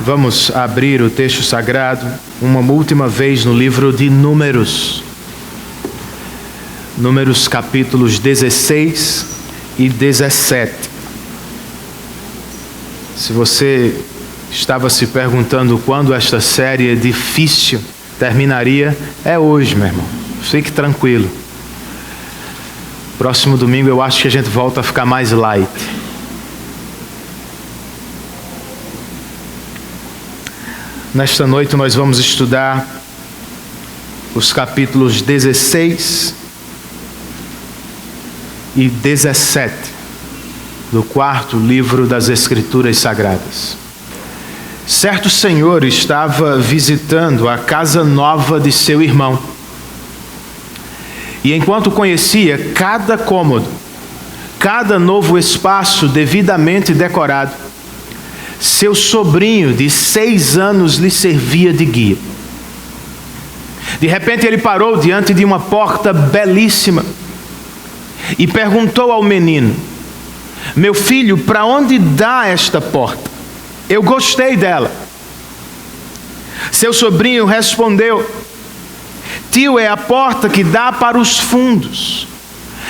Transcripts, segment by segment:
Vamos abrir o texto sagrado uma última vez no livro de Números. Números capítulos 16 e 17. Se você estava se perguntando quando esta série difícil terminaria, é hoje, meu irmão. Fique tranquilo. Próximo domingo eu acho que a gente volta a ficar mais light. Nesta noite nós vamos estudar os capítulos 16 e 17 do quarto livro das Escrituras Sagradas. Certo senhor estava visitando a casa nova de seu irmão. E enquanto conhecia cada cômodo, cada novo espaço devidamente decorado, seu sobrinho de 6 anos lhe servia de guia. De repente ele parou diante de uma porta belíssima e perguntou ao menino: meu filho, para onde dá esta porta? Eu gostei dela. Seu sobrinho respondeu: tio, é a porta que dá para os fundos,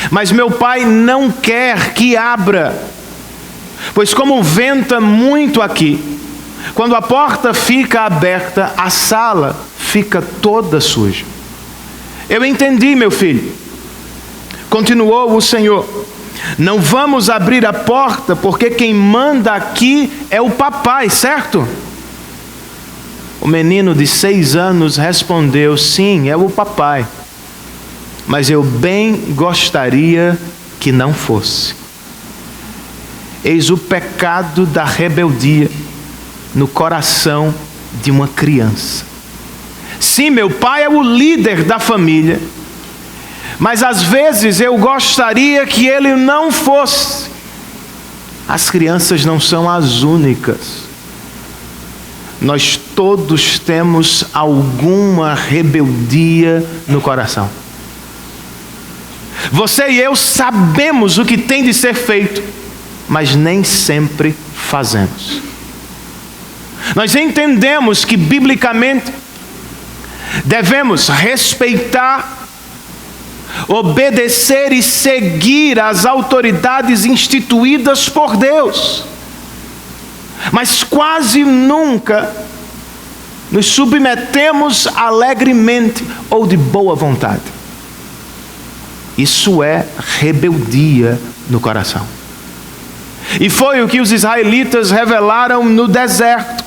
mas meu pai não quer que abra, pois como venta muito aqui, quando a porta fica aberta, a sala fica toda suja. Eu entendi, meu filho. Continuou o Senhor: não vamos abrir a porta, porque quem manda aqui é o papai, certo? O menino de 6 anos respondeu: sim, é o papai, mas eu bem gostaria que não fosse. Eis o pecado da rebeldia no coração de uma criança. Sim, meu pai é o líder da família, mas às vezes eu gostaria que ele não fosse. As crianças não são as únicas. Nós todos temos alguma rebeldia no coração. Você e eu sabemos o que tem de ser feito, mas nem sempre fazemos. Nós entendemos que biblicamente devemos respeitar, obedecer e seguir as autoridades instituídas por Deus, mas quase nunca nos submetemos alegremente ou de boa vontade. Isso é rebeldia no coração. E foi o que os israelitas revelaram no deserto.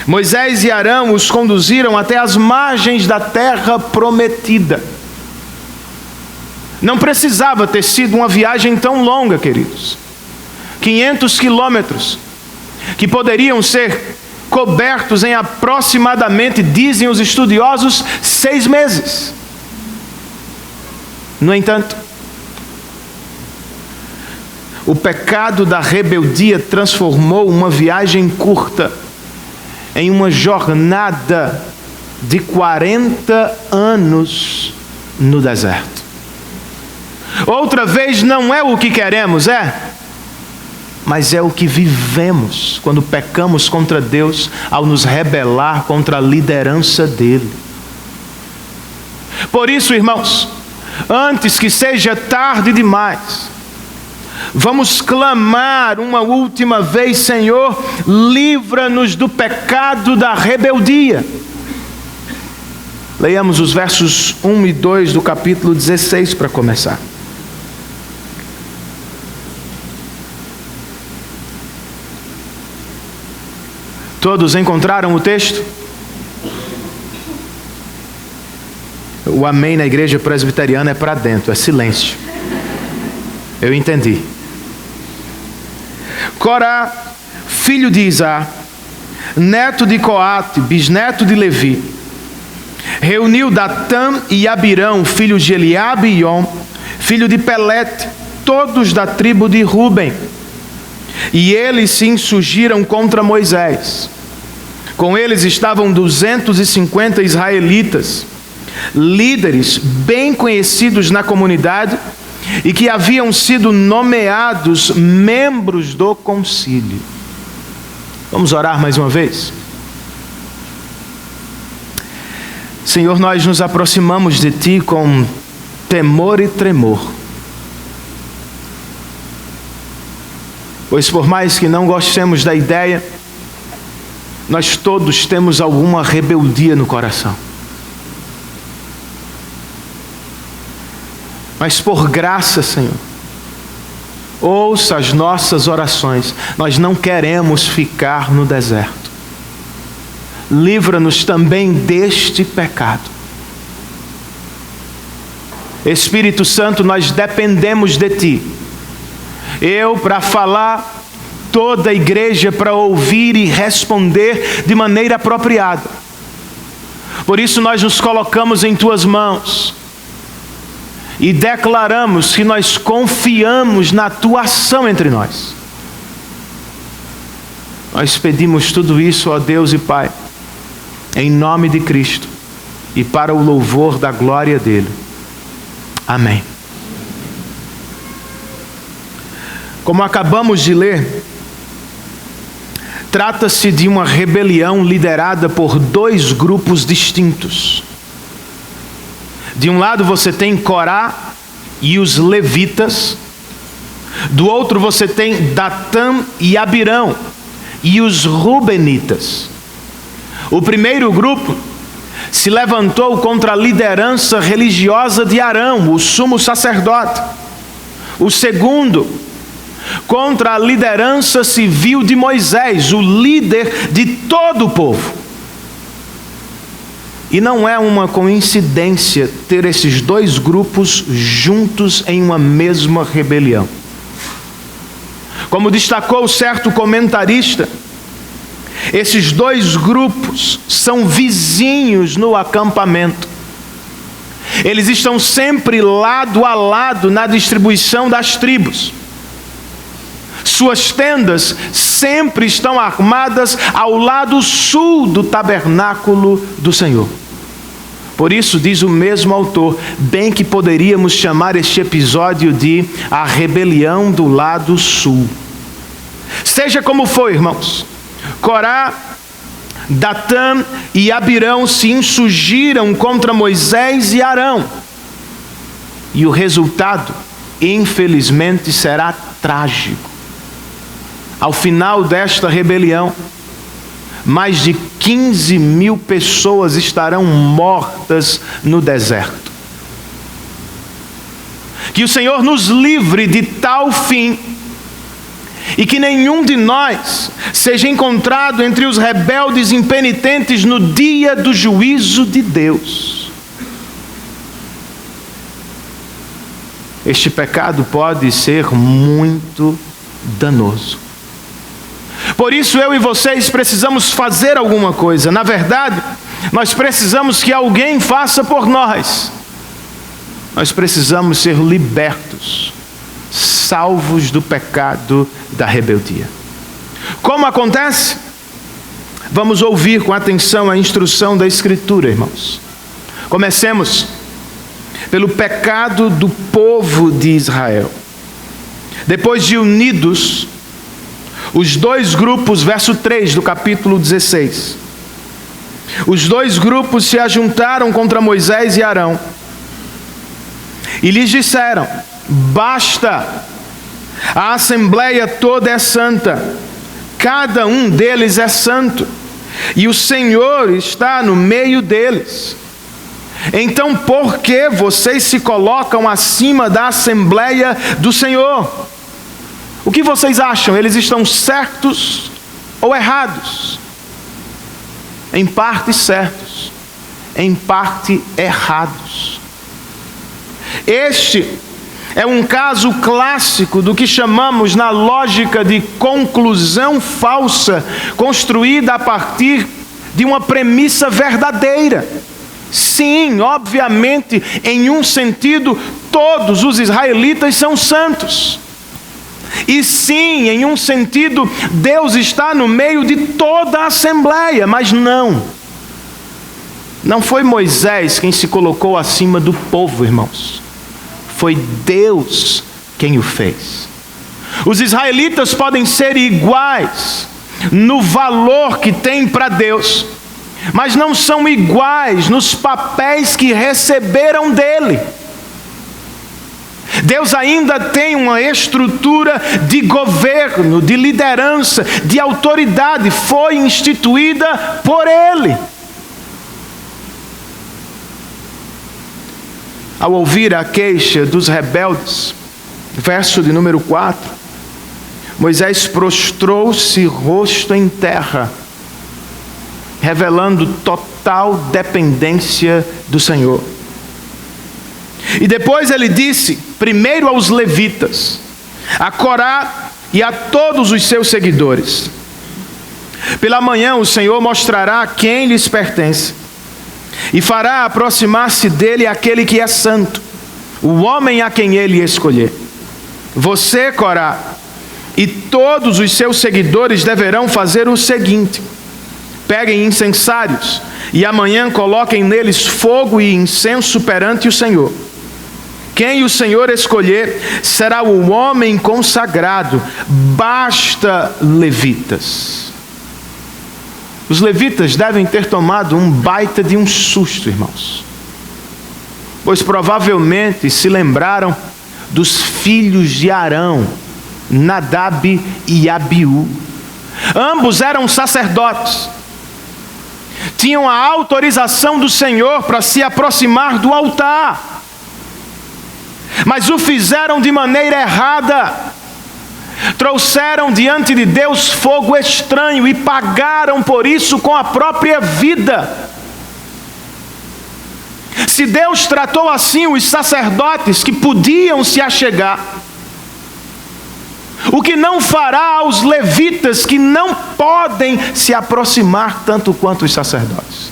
Moisés e Arão os conduziram até as margens da terra prometida. Não precisava ter sido uma viagem tão longa, queridos. 500 quilômetros, que poderiam ser cobertos em aproximadamente, dizem os estudiosos, 6 meses. No entanto, o pecado da rebeldia transformou uma viagem curta em uma jornada de 40 anos no deserto. Outra vez, não é o que queremos, mas é o que vivemos quando pecamos contra Deus ao nos rebelar contra a liderança dele. Por isso, irmãos, antes que seja tarde demais, vamos clamar uma última vez: Senhor, livra-nos do pecado da rebeldia. Leiamos os versos 1 e 2 do capítulo 16 para começar. Todos encontraram o texto? O amém na igreja presbiteriana é para dentro, é silêncio. Eu entendi. Corá, filho de Izá, neto de Coate, bisneto de Levi, reuniu Datã e Abirão, filhos de Eliabe e On, filho de Pelete, todos da tribo de Ruben. E eles se insurgiram contra Moisés. Com eles estavam 250 israelitas, líderes bem conhecidos na comunidade e que haviam sido nomeados membros do concílio. Vamos orar mais uma vez? Senhor, nós nos aproximamos de Ti com temor e tremor. Pois por mais que não gostemos da ideia, nós todos temos alguma rebeldia no coração. Mas por graça, Senhor, ouça as nossas orações. Nós não queremos ficar no deserto. Livra-nos também deste pecado. Espírito Santo, nós dependemos de Ti. Eu para falar, toda a igreja para ouvir e responder de maneira apropriada. Por isso nós nos colocamos em Tuas mãos e declaramos que nós confiamos na Tua ação entre nós. Nós pedimos tudo isso, ó Deus e Pai, em nome de Cristo e para o louvor da glória dEle. Amém. Como acabamos de ler, trata-se de uma rebelião liderada por dois grupos distintos. De um lado você tem Corá e os levitas, do outro você tem Datã e Abirão e os rubenitas. O primeiro grupo se levantou contra a liderança religiosa de Arão, o sumo sacerdote. O segundo, contra a liderança civil de Moisés, o líder de todo o povo. E não é uma coincidência ter esses dois grupos juntos em uma mesma rebelião. Como destacou certo comentarista, esses dois grupos são vizinhos no acampamento. Eles estão sempre lado a lado na distribuição das tribos. Suas tendas sempre estão armadas ao lado sul do tabernáculo do Senhor. Por isso, diz o mesmo autor, bem que poderíamos chamar este episódio de a rebelião do lado sul. Seja como for, irmãos, Corá, Datã e Abirão se insurgiram contra Moisés e Arão. E o resultado, infelizmente, será trágico. Ao final desta rebelião, mais de 15 mil pessoas estarão mortas no deserto. Que o Senhor nos livre de tal fim e que nenhum de nós seja encontrado entre os rebeldes impenitentes no dia do juízo de Deus. Este pecado pode ser muito danoso. Por isso eu e vocês precisamos fazer alguma coisa. Na verdade, nós precisamos que alguém faça por nós. Nós precisamos ser libertos, salvos do pecado da rebeldia. Como acontece? Vamos ouvir com atenção a instrução da Escritura, irmãos. Comecemos pelo pecado do povo de Israel. Depois de unidos, os dois grupos, verso 3 do capítulo 16. Os dois grupos se ajuntaram contra Moisés e Arão e lhes disseram: basta, a assembleia toda é santa, cada um deles é santo, e o Senhor está no meio deles. Então por que vocês se colocam acima da assembleia do Senhor? O que vocês acham? Eles estão certos ou errados? Em parte certos, em parte errados. Este é um caso clássico do que chamamos na lógica de conclusão falsa, construída a partir de uma premissa verdadeira. Sim, obviamente, em um sentido, todos os israelitas são santos. E sim, em um sentido, Deus está no meio de toda a assembleia, mas não foi Moisés quem se colocou acima do povo, irmãos. Foi Deus quem o fez. Os israelitas podem ser iguais, no valor que têm para Deus, mas não são iguais nos papéis que receberam dele. Deus ainda tem uma estrutura de governo, de liderança, de autoridade, foi instituída por ele. Ao ouvir a queixa dos rebeldes, verso de número 4, Moisés prostrou-se rosto em terra, revelando total dependência do Senhor. E depois ele disse, primeiro aos levitas, a Corá e a todos os seus seguidores: pela manhã o Senhor mostrará quem lhes pertence, e fará aproximar-se dele aquele que é santo, o homem a quem ele escolher. Você, Corá, e todos os seus seguidores deverão fazer o seguinte: peguem incensários, e amanhã coloquem neles fogo e incenso perante o Senhor. Quem o Senhor escolher será o homem consagrado. Basta levitas. Os levitas devem ter tomado um baita de um susto, irmãos, pois provavelmente se lembraram dos filhos de Arão, Nadab e Abiú. Ambos eram sacerdotes, tinham a autorização do Senhor para se aproximar do altar, mas o fizeram de maneira errada. Trouxeram diante de Deus fogo estranho e pagaram por isso com a própria vida. Se Deus tratou assim os sacerdotes que podiam se achegar, o que não fará aos levitas que não podem se aproximar tanto quanto os sacerdotes?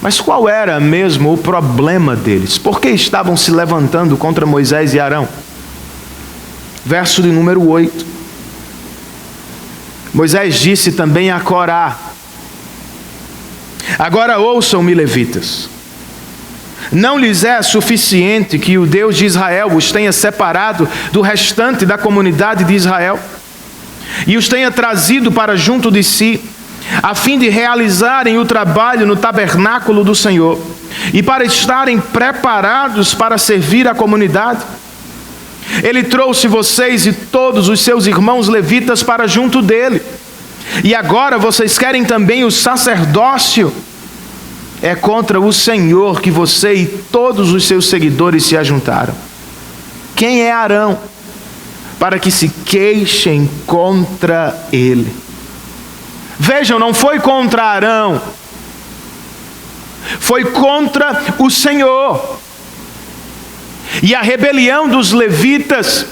Mas qual era mesmo o problema deles? Por que estavam se levantando contra Moisés e Arão? Verso de número 8. Moisés disse também a Corá: agora ouçam-me, levitas. Não lhes é suficiente que o Deus de Israel os tenha separado do restante da comunidade de Israel e os tenha trazido para junto de si, a fim de realizarem o trabalho no tabernáculo do Senhor e para estarem preparados para servir a comunidade? Ele trouxe vocês e todos os seus irmãos levitas para junto dele, e agora vocês querem também o sacerdócio? É contra o Senhor que você e todos os seus seguidores se ajuntaram. Quem é Arão para que se queixem contra ele? Vejam, não foi contra Arão, foi contra o Senhor. E a rebelião dos levitas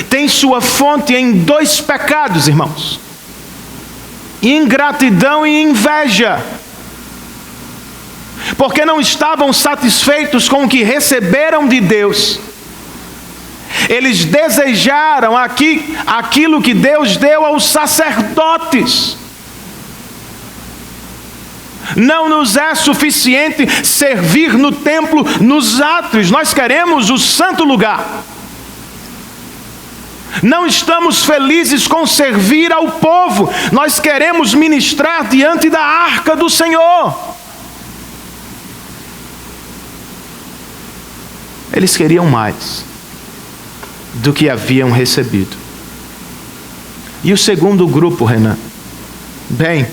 tem sua fonte em dois pecados, irmãos: ingratidão e inveja. Porque não estavam satisfeitos com o que receberam de Deus, eles desejaram aquilo que Deus deu aos sacerdotes. Não nos é suficiente servir no templo, nos átrios, nós queremos o santo lugar. Não estamos felizes com servir ao povo, nós queremos ministrar diante da arca do Senhor. Eles queriam mais do que haviam recebido. E o segundo grupo, Renan? Bem,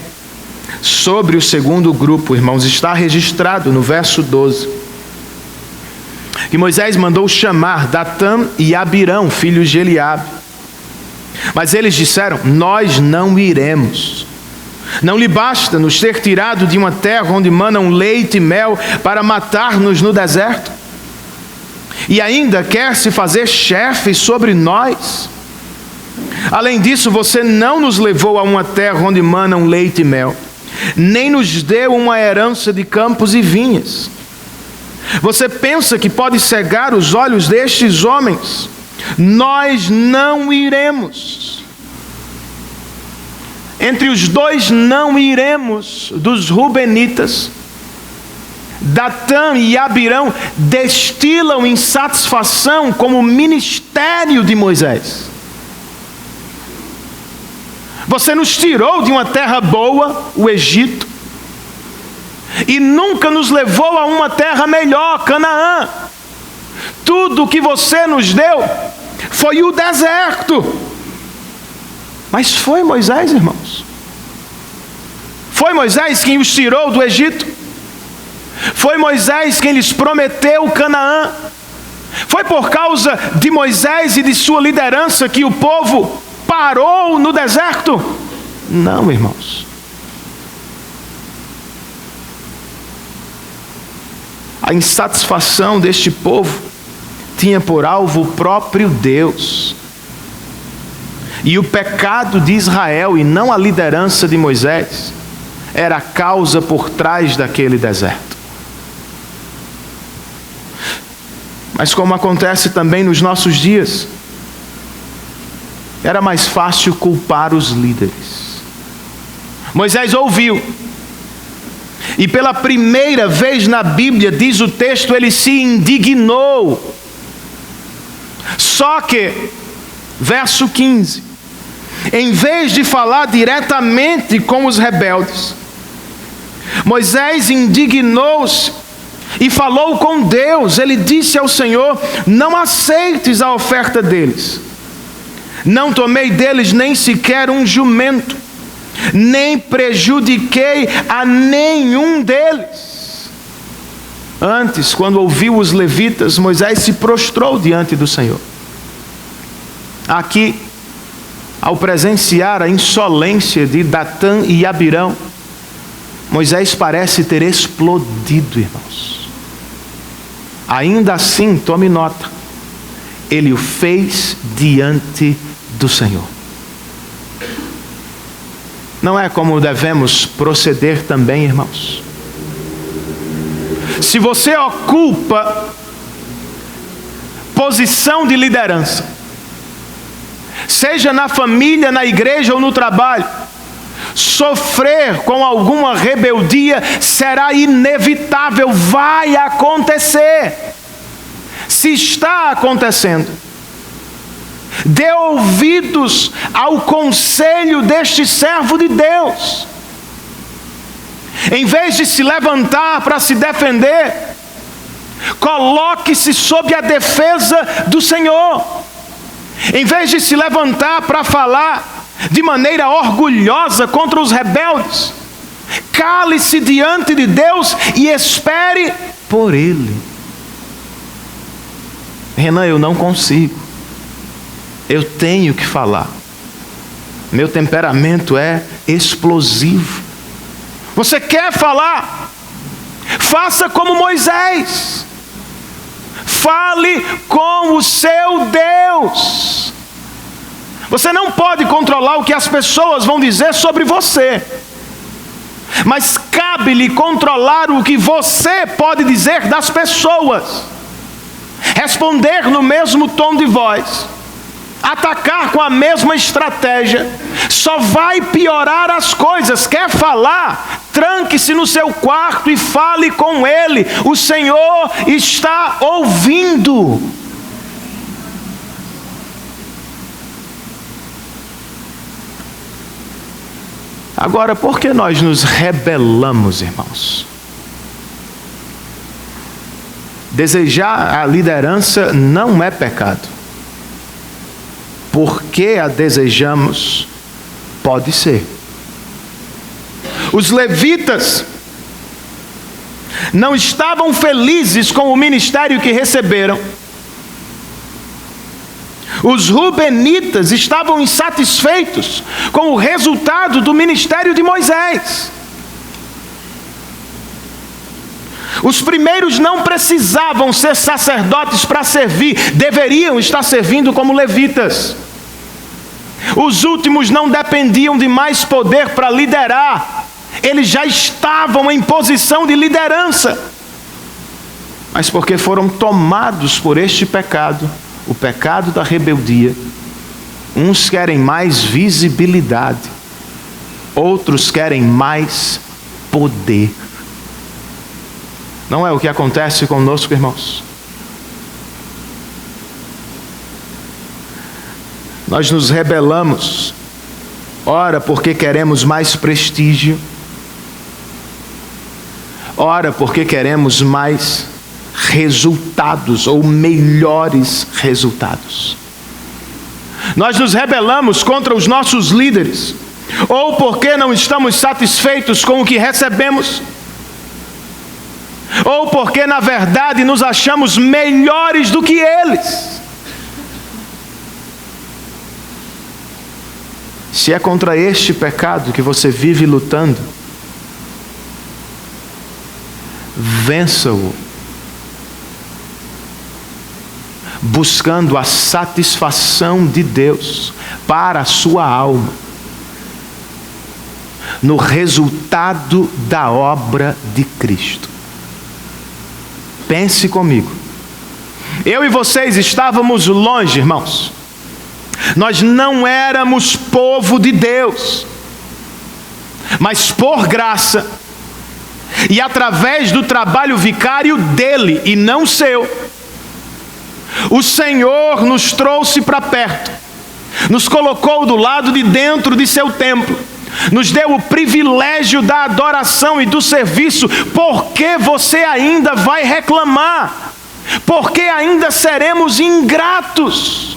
sobre o segundo grupo, irmãos, está registrado no verso 12, que Moisés mandou chamar Datã e Abirão, filhos de Eliabe. Mas eles disseram: nós não iremos. Não lhe basta nos ter tirado de uma terra onde manam leite e mel para matar-nos no deserto? E ainda quer se fazer chefe sobre nós? Além disso, você não nos levou a uma terra onde manam leite e mel, nem nos deu uma herança de campos e vinhas. Você pensa que pode cegar os olhos destes homens? Nós não iremos. Entre os dois não iremos dos Rubenitas, Datã e Abirão destilam insatisfação com o ministério de Moisés. Você nos tirou de uma terra boa, o Egito, e nunca nos levou a uma terra melhor, Canaã. Tudo que você nos deu foi o deserto. Mas foi Moisés, irmãos. Foi Moisés quem os tirou do Egito. Foi Moisés quem lhes prometeu Canaã. Foi por causa de Moisés e de sua liderança que o povo parou no deserto? Não, irmãos. A insatisfação deste povo tinha por alvo o próprio Deus. E o pecado de Israel, e não a liderança de Moisés, era a causa por trás daquele deserto. Mas como acontece também nos nossos dias, era mais fácil culpar os líderes. Moisés ouviu, e pela primeira vez na Bíblia, diz o texto, ele se indignou. Só que, verso 15, em vez de falar diretamente com os rebeldes, Moisés indignou-se e falou com Deus. Ele disse ao Senhor: não aceites a oferta deles. Não tomei deles nem sequer um jumento, nem prejudiquei a nenhum deles. Antes, quando ouviu os levitas, Moisés se prostrou diante do Senhor. Aqui, ao presenciar a insolência de Datã e Abirão, Moisés parece ter explodido, irmãos. Ainda assim, tome nota, ele o fez diante do Senhor. Não é como devemos proceder também, irmãos? Se você ocupa posição de liderança, seja na família, na igreja ou no trabalho, sofrer com alguma rebeldia será inevitável, vai acontecer. Se está acontecendo, dê ouvidos ao conselho deste servo de Deus. Em vez de se levantar para se defender, coloque-se sob a defesa do Senhor. Em vez de se levantar para falar de maneira orgulhosa contra os rebeldes, cale-se diante de Deus e espere por Ele. Renan, eu não consigo. Eu tenho que falar. Meu temperamento é explosivo. Você quer falar? Faça como Moisés. Fale com o seu Deus. Você não pode controlar o que as pessoas vão dizer sobre você, mas cabe-lhe controlar o que você pode dizer das pessoas. Responder no mesmo tom de voz, atacar com a mesma estratégia, só vai piorar as coisas. Quer falar? Tranque-se no seu quarto e fale com Ele. O Senhor está ouvindo. Agora, por que nós nos rebelamos, irmãos? Desejar a liderança não é pecado. Porque a desejamos, pode ser. Os levitas não estavam felizes com o ministério que receberam. Os rubenitas estavam insatisfeitos com o resultado do ministério de Moisés. Os primeiros não precisavam ser sacerdotes para servir, deveriam estar servindo como levitas. Os últimos não dependiam de mais poder para liderar, eles já estavam em posição de liderança. Mas porque foram tomados por este pecado, o pecado da rebeldia, uns querem mais visibilidade, outros querem mais poder. Não é o que acontece conosco, irmãos? Nós nos rebelamos, Ora, porque queremos mais prestígio. Ora, porque queremos mais resultados ou melhores resultados. Nós nos rebelamos contra os nossos líderes, ou porque não estamos satisfeitos com o que recebemos, ou porque na verdade nos achamos melhores do que eles. Se é contra este pecado que você vive lutando, vença-o, buscando a satisfação de Deus para a sua alma, no resultado da obra de Cristo. Pense comigo. Eu e vocês estávamos longe, irmãos. Nós não éramos povo de Deus, mas por graça e através do trabalho vicário dele e não seu, o Senhor nos trouxe para perto, nos colocou do lado de dentro de seu templo, nos deu o privilégio da adoração e do serviço. Por que você ainda vai reclamar? Por que ainda seremos ingratos?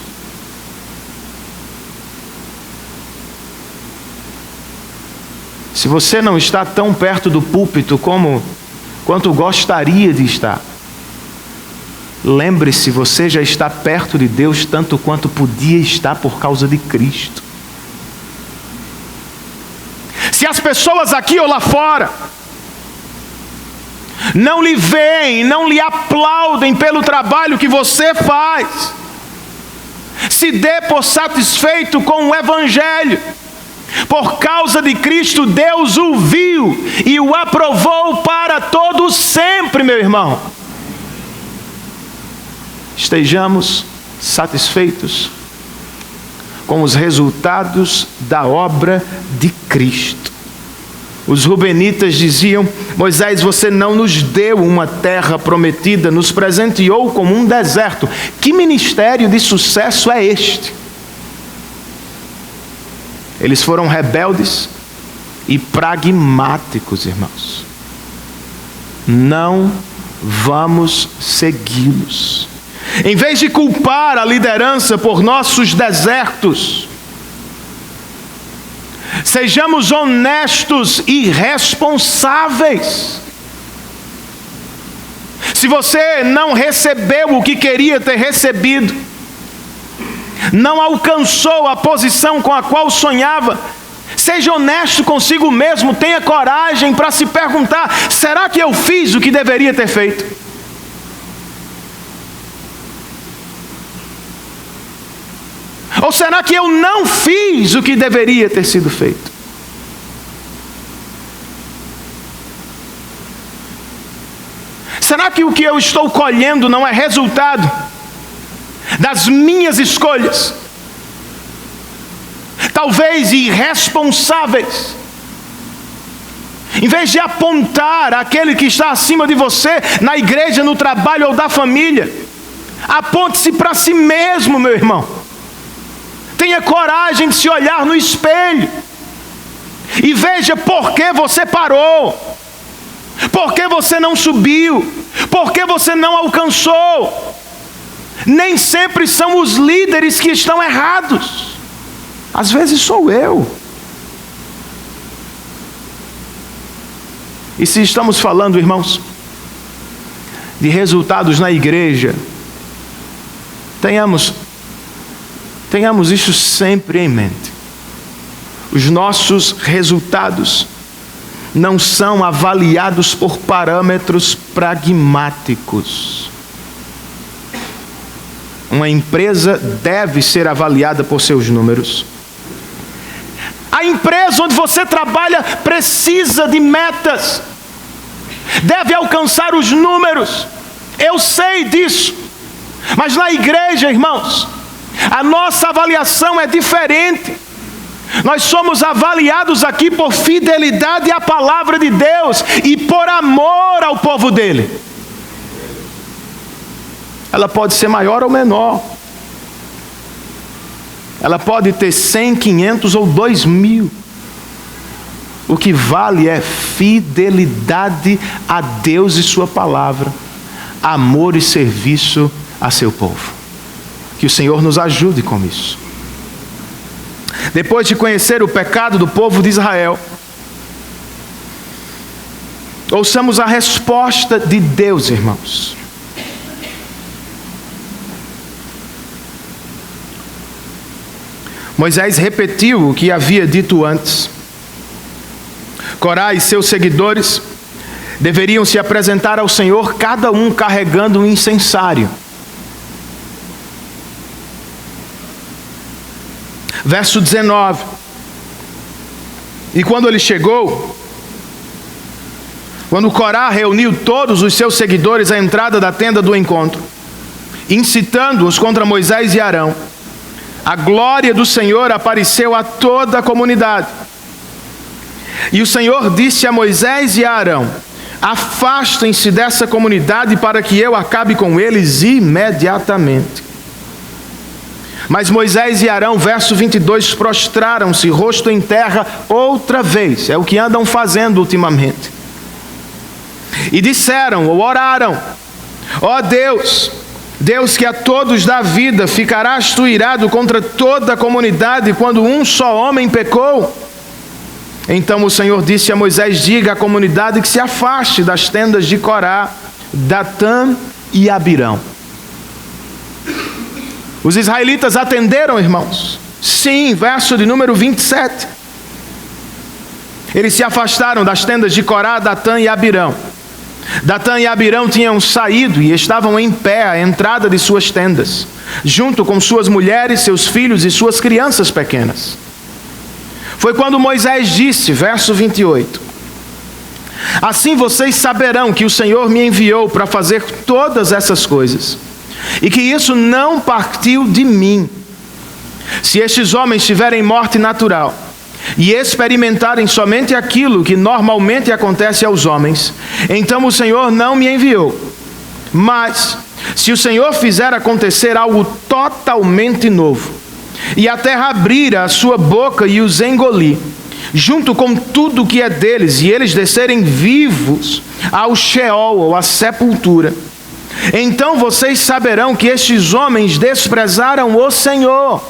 Se você não está tão perto do púlpito quanto gostaria de estar, lembre-se, você já está perto de Deus tanto quanto podia estar por causa de Cristo. Se as pessoas aqui ou lá fora não lhe veem, não lhe aplaudem pelo trabalho que você faz, se dê por satisfeito com o Evangelho. Por causa de Cristo, Deus o viu e o aprovou para todo sempre, meu irmão. Estejamos satisfeitos com os resultados da obra de Cristo. Os rubenitas diziam: Moisés, você não nos deu uma terra prometida, nos presenteou com um deserto. Que ministério de sucesso é este? Eles foram rebeldes e pragmáticos, irmãos. Não vamos segui-los. Em vez de culpar a liderança por nossos desertos, sejamos honestos e responsáveis. Se você não recebeu o que queria ter recebido, não alcançou a posição com a qual sonhava, seja honesto consigo mesmo, tenha coragem para se perguntar: será que eu fiz o que deveria ter feito? Ou será que eu não fiz o que deveria ter sido feito? Será que o que eu estou colhendo não é resultado das minhas escolhas, talvez irresponsáveis? Em vez de apontar aquele que está acima de você, na igreja, no trabalho ou da família, aponte-se para si mesmo, meu irmão. Tenha coragem de se olhar no espelho e veja por que você parou, por que você não subiu, por que você não alcançou. Nem sempre são os líderes que estão errados. Às vezes sou eu. E se estamos falando, irmãos, de resultados na igreja, tenhamos isso sempre em mente. Os nossos resultados não são avaliados por parâmetros pragmáticos. Uma empresa deve ser avaliada por seus números. A empresa onde você trabalha precisa de metas, deve alcançar os números. Eu sei disso. Mas na igreja, irmãos, a nossa avaliação é diferente. Nós somos avaliados aqui por fidelidade à palavra de Deus e por amor ao povo dele. Ela pode ser maior ou menor. Ela pode ter 100, 500 ou 2.000. O que vale é fidelidade a Deus e sua palavra, amor e serviço a seu povo. Que o Senhor nos ajude com isso. Depois de conhecer o pecado do povo de Israel, ouçamos a resposta de Deus, irmãos. Moisés repetiu o que havia dito antes. Corá e seus seguidores deveriam se apresentar ao Senhor, cada um carregando um incensário. Verso 19. E quando ele chegou, quando Corá reuniu todos os seus seguidores à entrada da tenda do encontro, incitando-os contra Moisés e Arão, a glória do Senhor apareceu a toda a comunidade. E o Senhor disse a Moisés e a Arão: afastem-se dessa comunidade para que eu acabe com eles imediatamente. Mas Moisés e Arão, verso 22, prostraram-se, rosto em terra, outra vez. É o que andam fazendo ultimamente. E disseram, ou oraram: ó Deus, Deus que a todos dá vida, ficarás tu irado contra toda a comunidade quando um só homem pecou? Então o Senhor disse a Moisés: diga à comunidade que se afaste das tendas de Corá, Datã e Abirão. Os israelitas atenderam, irmãos? Sim, verso de número 27. Eles se afastaram das tendas de Corá, Datã e Abirão. Datã e Abirão tinham saído e estavam em pé à entrada de suas tendas, junto com suas mulheres, seus filhos e suas crianças pequenas. Foi quando Moisés disse, verso 28, assim vocês saberão que o Senhor me enviou para fazer todas essas coisas, e que isso não partiu de mim. Se estes homens tiverem morte natural e experimentarem somente aquilo que normalmente acontece aos homens, então o Senhor não me enviou. Mas, se o Senhor fizer acontecer algo totalmente novo, e a terra abrir a sua boca e os engolir, junto com tudo que é deles, e eles descerem vivos ao Sheol, ou à sepultura, então vocês saberão que estes homens desprezaram o Senhor.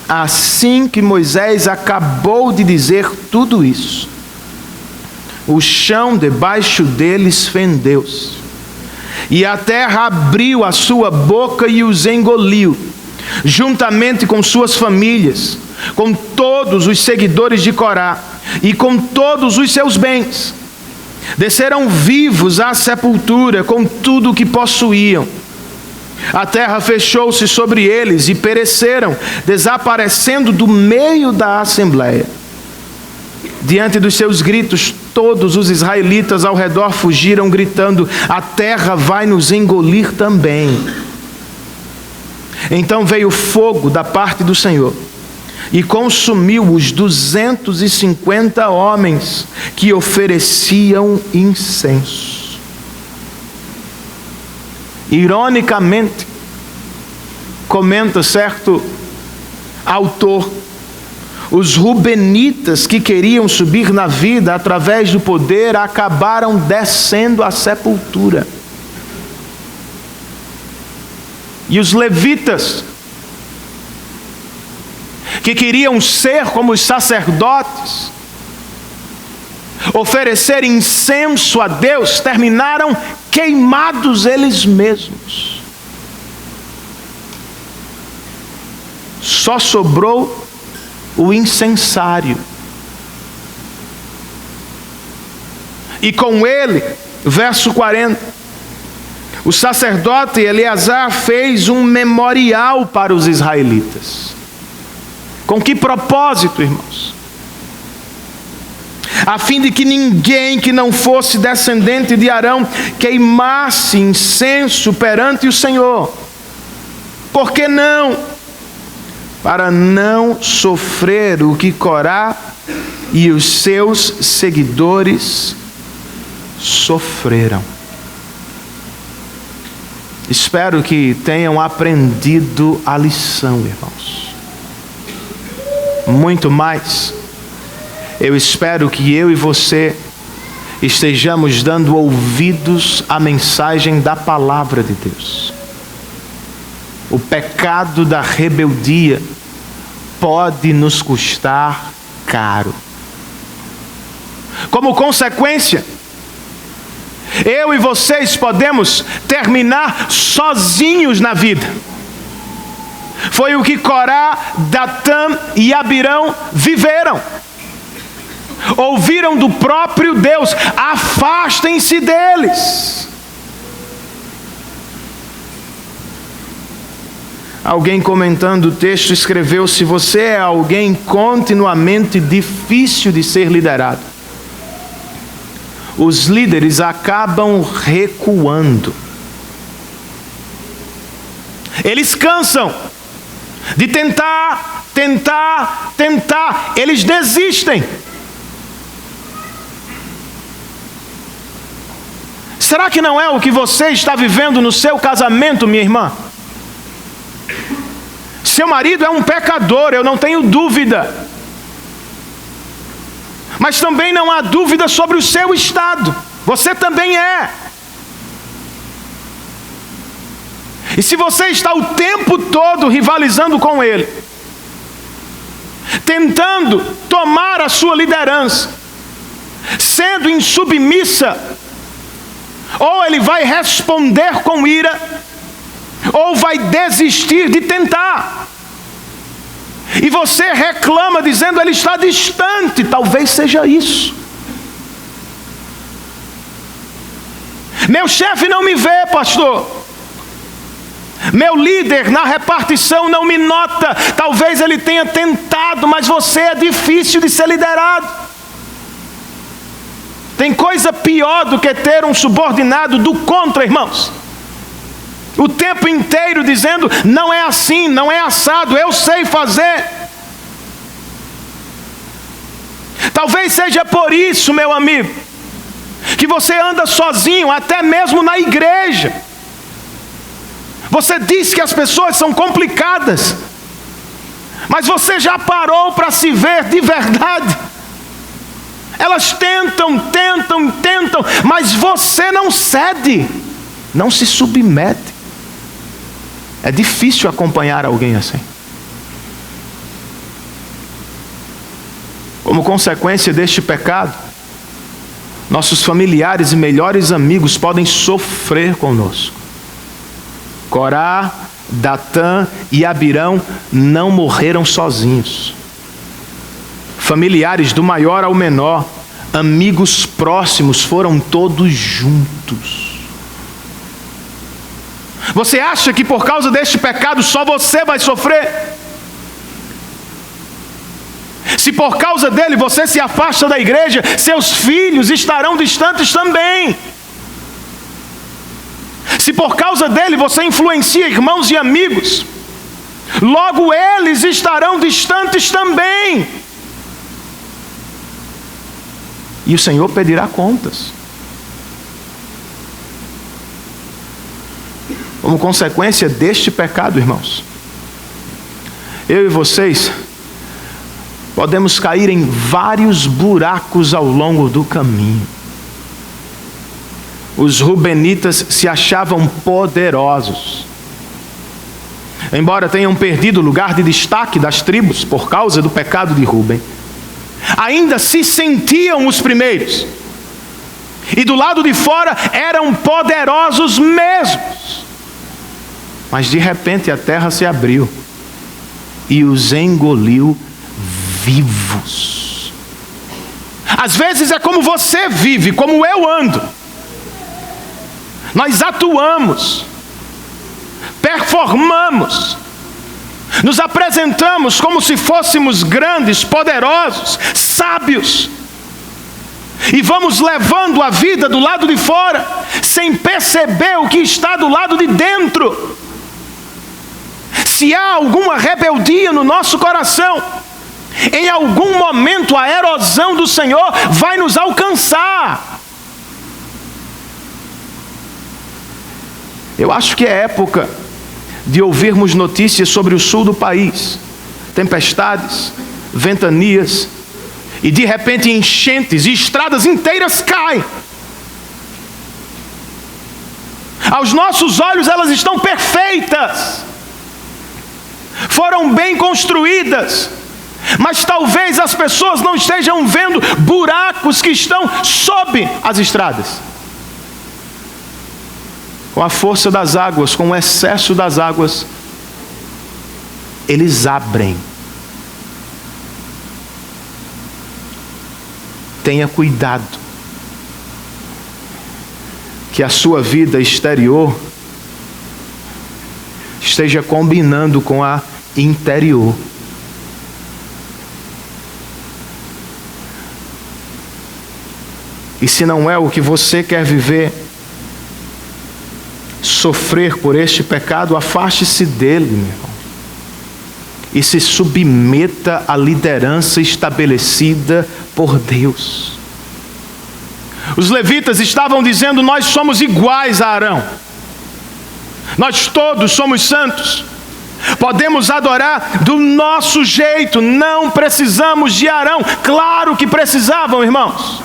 Assim que Moisés acabou de dizer tudo isso, o chão debaixo deles fendeu-se, e a terra abriu a sua boca e os engoliu, juntamente com suas famílias, com todos os seguidores de Corá e com todos os seus bens. Desceram vivos à sepultura com tudo o que possuíam. A terra fechou-se sobre eles e pereceram, desaparecendo do meio da assembleia. Diante dos seus gritos, todos os israelitas ao redor fugiram, gritando: a terra vai nos engolir também. Então veio fogo da parte do Senhor e consumiu os 250 homens que ofereciam incenso. Ironicamente, comenta certo autor, os rubenitas que queriam subir na vida através do poder acabaram descendo à sepultura. E os levitas, que queriam ser como os sacerdotes, oferecer incenso a Deus, terminaram queimados eles mesmos. Só sobrou o incensário. E com ele, verso 40, o sacerdote Eleazar fez um memorial para os israelitas. Com que propósito, irmãos? A fim de que ninguém que não fosse descendente de Arão queimasse incenso perante o Senhor. Por que não? Para não sofrer o que Corá e os seus seguidores sofreram. Espero que tenham aprendido a lição, irmãos. Muito mais, eu espero que eu e você estejamos dando ouvidos à mensagem da palavra de Deus. O pecado da rebeldia pode nos custar caro. Como consequência, eu e vocês podemos terminar sozinhos na vida. Foi o que Corá, Datã e Abirão viveram. Ouviram do próprio Deus: afastem-se deles. Alguém comentando o texto escreveu: se você é alguém continuamente difícil de ser liderado, os líderes acabam recuando. Eles cansam de tentar. Eles desistem. Será que não é o que você está vivendo no seu casamento, minha irmã? Seu marido é um pecador, eu não tenho dúvida. Mas também não há dúvida sobre o seu estado. Você também é. E se você está o tempo todo rivalizando com ele, tentando tomar a sua liderança, sendo insubmissa, ou ele vai responder com ira, ou vai desistir de tentar. E você reclama dizendo: ele está distante. Talvez seja isso. Meu chefe não me vê, pastor. Meu líder na repartição não me nota. Talvez ele tenha tentado, mas você é difícil de ser liderado. Tem coisa pior do que ter um subordinado do contra, irmãos. O tempo inteiro dizendo: não é assim, não é assado, eu sei fazer. Talvez seja por isso, meu amigo, que você anda sozinho, até mesmo na igreja. Você diz que as pessoas são complicadas, mas você já parou para se ver de verdade? Elas tentam, mas você não cede, não se submete. É difícil acompanhar alguém assim. Como consequência deste pecado, nossos familiares e melhores amigos podem sofrer conosco. Corá, Datã e Abirão não morreram sozinhos. Familiares do maior ao menor, amigos próximos, foram todos juntos. Você acha que por causa deste pecado só você vai sofrer? Se por causa dele você se afasta da igreja, seus filhos estarão distantes também. Se por causa dele você influencia irmãos e amigos, logo eles estarão distantes também. E o Senhor pedirá contas. Como consequência deste pecado, irmãos, eu e vocês podemos cair em vários buracos ao longo do caminho. Os rubenitas se achavam poderosos. Embora tenham perdido o lugar de destaque das tribos por causa do pecado de Ruben, ainda se sentiam os primeiros. E do lado de fora eram poderosos mesmos. Mas de repente a terra se abriu e os engoliu vivos. Às vezes é como você vive, como eu ando. Nós atuamos, performamos, nos apresentamos como se fôssemos grandes, poderosos, sábios. E vamos levando a vida do lado de fora, sem perceber o que está do lado de dentro. Se há alguma rebeldia no nosso coração, em algum momento a erosão do Senhor vai nos alcançar. Eu acho que é época de ouvirmos notícias sobre o sul do país, tempestades, ventanias, e de repente enchentes e estradas inteiras caem. Aos nossos olhos elas estão perfeitas, foram bem construídas, mas talvez as pessoas não estejam vendo buracos que estão sob as estradas. Com a força das águas, com o excesso das águas, eles abrem. Tenha cuidado, que a sua vida exterior esteja combinando com a interior. E se não é o que você quer viver, sofrer por este pecado, afaste-se dele, meu irmão, e se submeta à liderança estabelecida por Deus. Os levitas estavam dizendo: nós somos iguais a Arão, nós todos somos santos, podemos adorar do nosso jeito, não precisamos de Arão. Claro que precisavam, irmãos.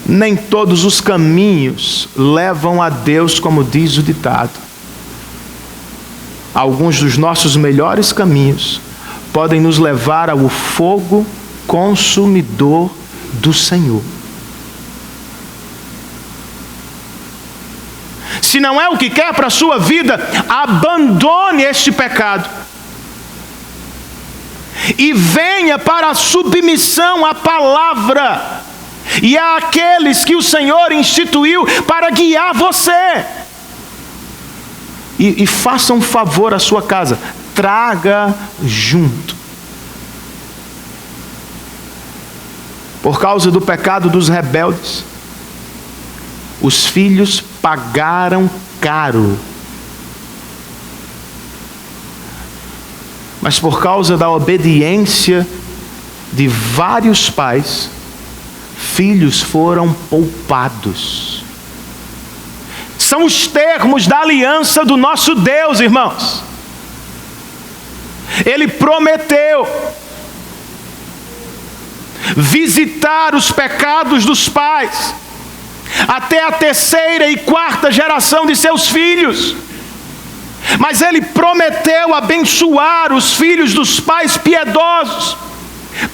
Nem todos os caminhos levam a Deus, como diz o ditado. Alguns dos nossos melhores caminhos podem nos levar ao fogo consumidor do Senhor. Se não é o que quer para a sua vida, abandone este pecado e venha para a submissão à palavra e àqueles que o Senhor instituiu para guiar você. E faça um favor à sua casa, traga junto. Por causa do pecado dos rebeldes, os filhos pagaram caro. Mas por causa da obediência de vários pais, filhos foram poupados. São os termos da aliança do nosso Deus, irmãos. Ele prometeu visitar os pecados dos pais até a 3ª e 4ª geração de seus filhos. Mas Ele prometeu abençoar os filhos dos pais piedosos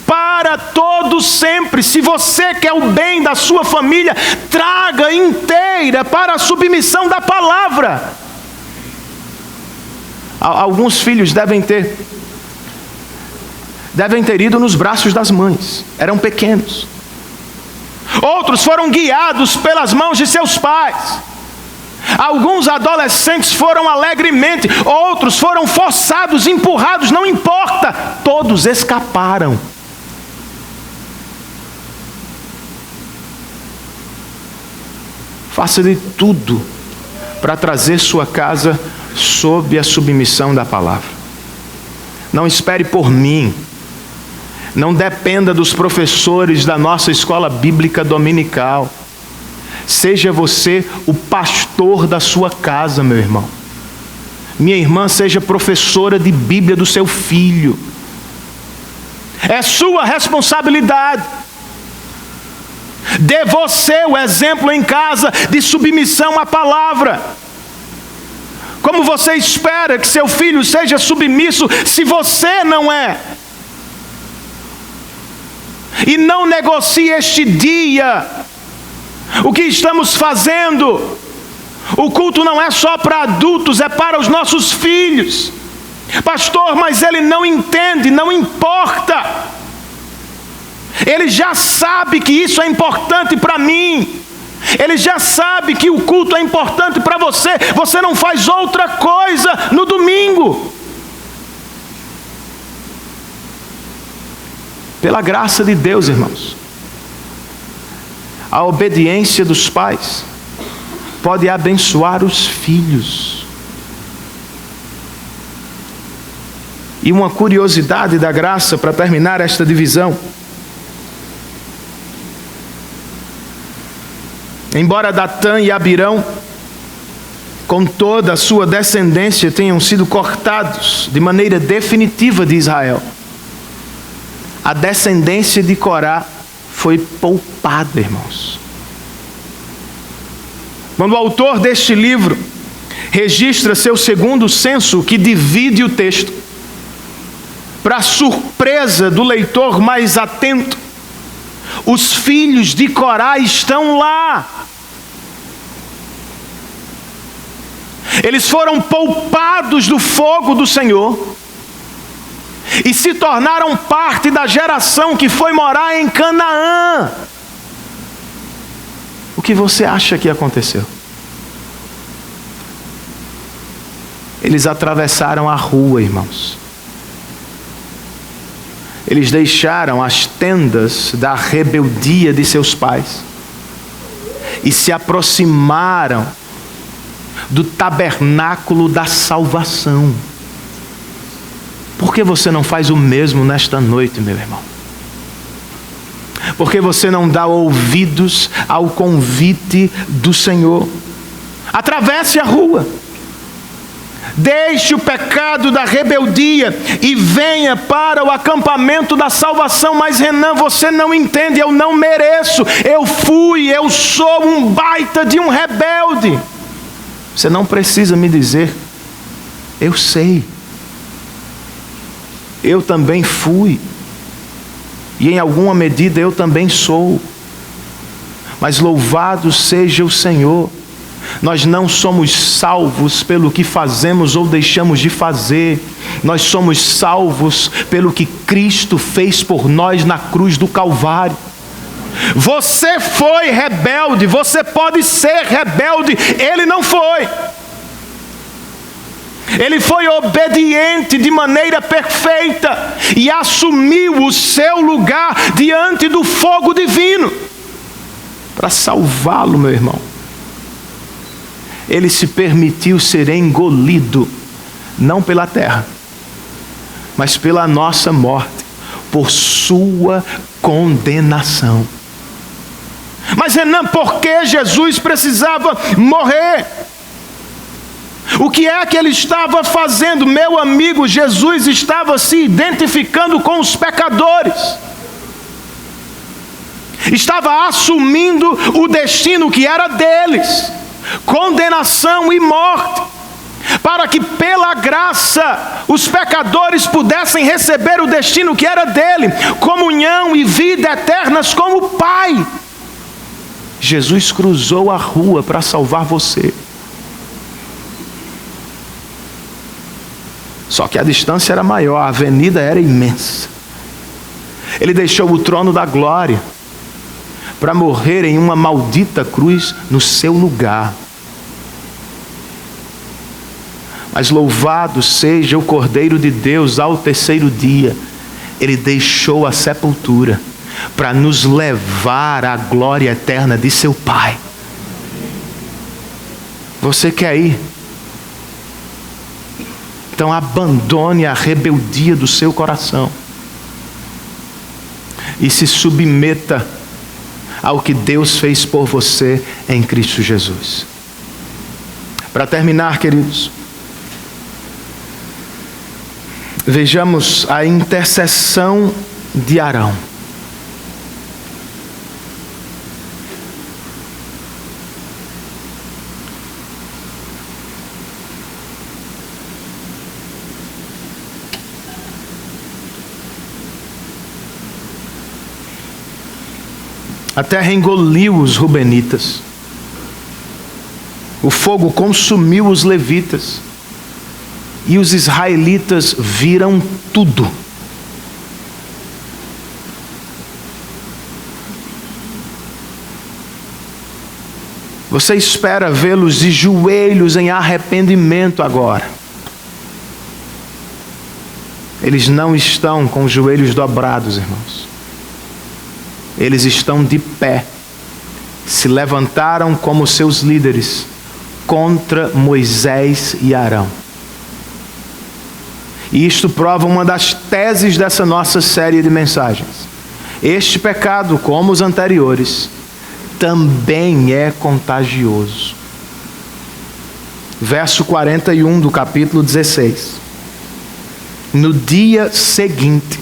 para todo sempre. Se você quer o bem da sua família, traga inteira para a submissão da palavra. Alguns filhos devem ter ido nos braços das mães, eram pequenos. Outros foram guiados pelas mãos de seus pais. Alguns adolescentes foram alegremente, outros foram forçados, empurrados, não importa, todos escaparam. Faça de tudo para trazer sua casa sob a submissão da palavra. Não espere por mim. Não dependa dos professores da nossa escola bíblica dominical. Seja você o pastor da sua casa, meu irmão. Minha irmã, seja professora de Bíblia do seu filho. É sua responsabilidade. Dê você o exemplo em casa de submissão à palavra. Como você espera que seu filho seja submisso se você não é? E não negocie este dia. O que estamos fazendo? O culto não é só para adultos, é para os nossos filhos. Pastor, mas ele não entende, não importa. Ele já sabe que isso é importante para mim. Ele já sabe que o culto é importante para você. Você não faz outra coisa no domingo. Pela graça de Deus, irmãos, a obediência dos pais pode abençoar os filhos. E uma curiosidade da graça para terminar esta divisão: Embora Datã e Abirão, com toda a sua descendência, tenham sido cortados de maneira definitiva de Israel, a descendência de Corá foi poupada, irmãos. Quando o autor deste livro registra seu segundo censo, que divide o texto, para surpresa do leitor mais atento, os filhos de Corá estão lá. Eles foram poupados do fogo do Senhor e se tornaram parte da geração que foi morar em Canaã. O que você acha que aconteceu? Eles atravessaram a rua, irmãos. Eles deixaram as tendas da rebeldia de seus pais e se aproximaram do tabernáculo da salvação. Por que você não faz o mesmo nesta noite, meu irmão? Por que você não dá ouvidos ao convite do Senhor? Atravesse a rua. Deixe o pecado da rebeldia e venha para o acampamento da salvação. Mas Renan, você não entende, eu não mereço. Eu sou um baita de um rebelde. Você não precisa me dizer, eu sei. Eu também fui. E em alguma medida eu também sou. Mas louvado seja o Senhor. Nós não somos salvos pelo que fazemos ou deixamos de fazer. Nós somos salvos pelo que Cristo fez por nós na cruz do Calvário. Você foi rebelde, você pode ser rebelde, ele não foi. Ele foi obediente de maneira perfeita e assumiu o seu lugar diante do fogo divino para salvá-lo, meu irmão. Ele se permitiu ser engolido, não pela terra, mas pela nossa morte, por sua condenação. Mas Renan, por que Jesus precisava morrer? O que é que ele estava fazendo? Meu amigo, Jesus estava se identificando com os pecadores. Estava assumindo o destino que era deles. Condenação e morte, para que pela graça os pecadores pudessem receber o destino que era dele, comunhão e vida eternas com o Pai. Jesus cruzou a rua para salvar você. Só que a distância era maior, a avenida era imensa. Ele deixou o trono da glória para morrer em uma maldita cruz no seu lugar. Mas louvado seja o Cordeiro de Deus, ao terceiro dia ele deixou a sepultura para nos levar à glória eterna de seu Pai. Você quer ir? Então abandone a rebeldia do seu coração e se submeta ao que Deus fez por você em Cristo Jesus. Para terminar, queridos, vejamos a intercessão de Arão. A terra engoliu os rubenitas. O fogo consumiu os levitas. E os israelitas viram tudo. Você espera vê-los de joelhos em arrependimento agora. Eles não estão com os joelhos dobrados, irmãos. Eles estão de pé. Se levantaram como seus líderes contra Moisés e Arão. E isto prova uma das teses dessa nossa série de mensagens. Este pecado, como os anteriores, também é contagioso. Verso 41 do capítulo 16. No dia seguinte,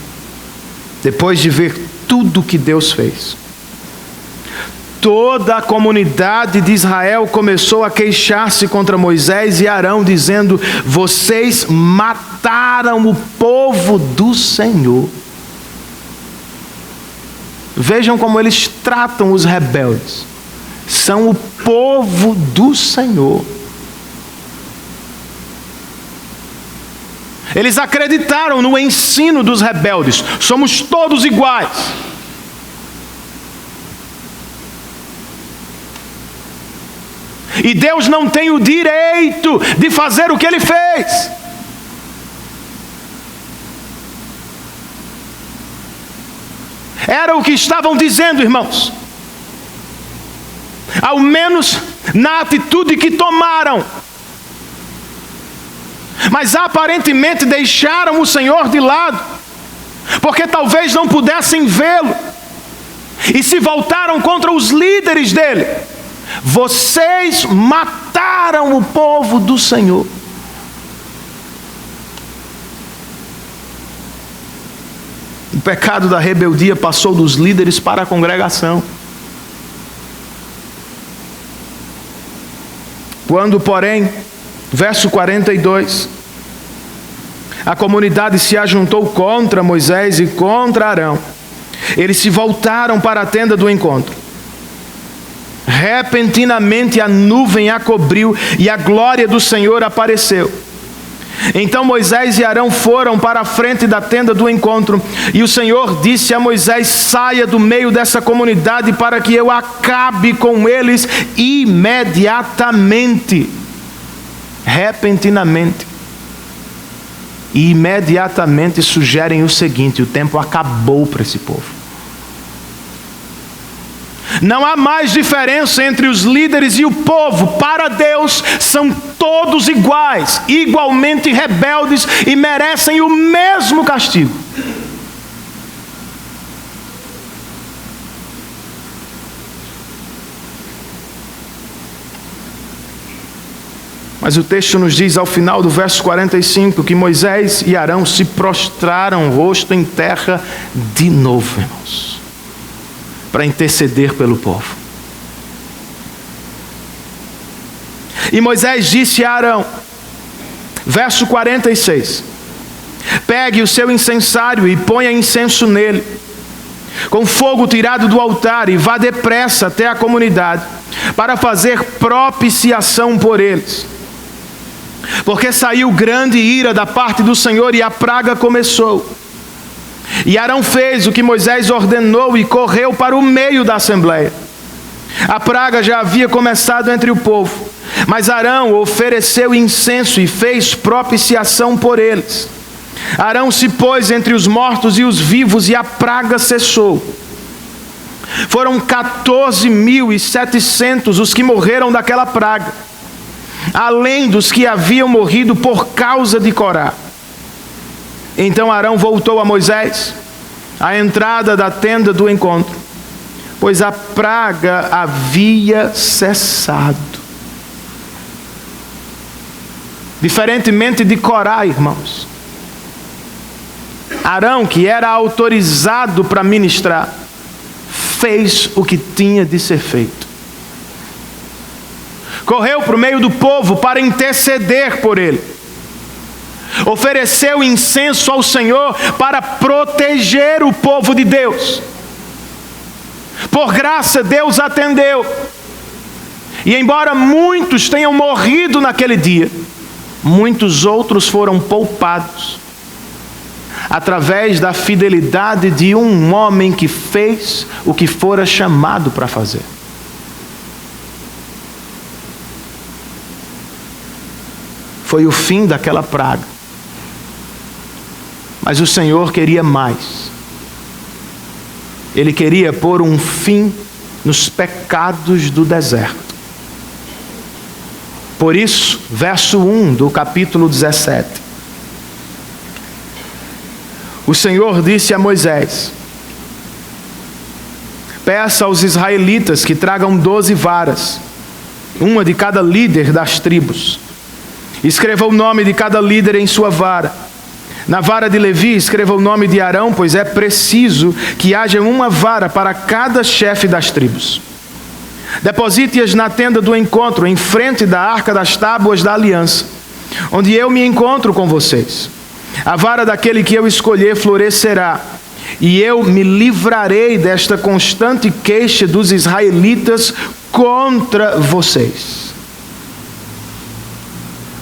depois de ver tudo que Deus fez, toda a comunidade de Israel começou a queixar-se contra Moisés e Arão, dizendo: vocês mataram o povo do Senhor. Vejam como eles tratam os rebeldes. São o povo do Senhor. Eles acreditaram no ensino dos rebeldes. Somos todos iguais. E Deus não tem o direito de fazer o que Ele fez. Era o que estavam dizendo, irmãos. Ao menos na atitude que tomaram. Mas aparentemente deixaram o Senhor de lado, porque talvez não pudessem vê-lo, e se voltaram contra os líderes dele. Vocês mataram o povo do Senhor. O pecado da rebeldia passou dos líderes para a congregação. Quando, porém, verso 42, a comunidade se ajuntou contra Moisés e contra Arão, eles se voltaram para a tenda do encontro. Repentinamente a nuvem a cobriu e a glória do Senhor apareceu. Então Moisés e Arão foram para a frente da tenda do encontro, e o Senhor disse a Moisés: saia do meio dessa comunidade para que eu acabe com eles imediatamente. Repentinamente. E imediatamente sugerem o seguinte: o tempo acabou para esse povo. Não há mais diferença entre os líderes e o povo. Para Deus são todos iguais, igualmente rebeldes, e merecem o mesmo castigo. Mas o texto nos diz ao final do verso 45 que Moisés e Arão se prostraram rosto em terra de novo, irmãos, para interceder pelo povo. E Moisés disse a Arão, verso 46, pegue o seu incensário e ponha incenso nele, com fogo tirado do altar, e vá depressa até a comunidade, para fazer propiciação por eles. Porque saiu grande ira da parte do Senhor e a praga começou. E Arão fez o que Moisés ordenou e correu para o meio da assembleia. A praga já havia começado entre o povo, mas Arão ofereceu incenso e fez propiciação por eles. Arão se pôs entre os mortos e os vivos, e a praga cessou. Foram 14.700 os que morreram daquela praga, além dos que haviam morrido por causa de Corá. Então Arão voltou a Moisés, à entrada da tenda do encontro, pois a praga havia cessado. Diferentemente de Corá, irmãos, Arão, que era autorizado para ministrar, fez o que tinha de ser feito. Correu para o meio do povo para interceder por ele. Ofereceu incenso ao Senhor para proteger o povo de Deus. Por graça, Deus atendeu. E embora muitos tenham morrido naquele dia, muitos outros foram poupados, através da fidelidade de um homem que fez o que fora chamado para fazer. Foi o fim daquela praga. Mas o Senhor queria mais. Ele queria pôr um fim nos pecados do deserto. Por isso, verso 1 do capítulo 17. O Senhor disse a Moisés: peça aos israelitas que tragam 12 varas, uma de cada líder das tribos. Escreva o nome de cada líder em sua vara. Na vara de Levi, escreva o nome de Arão, pois é preciso que haja uma vara para cada chefe das tribos. Deposite-as na tenda do encontro, em frente da arca das tábuas da aliança, onde eu me encontro com vocês. A vara daquele que eu escolher florescerá, e eu me livrarei desta constante queixa dos israelitas contra vocês.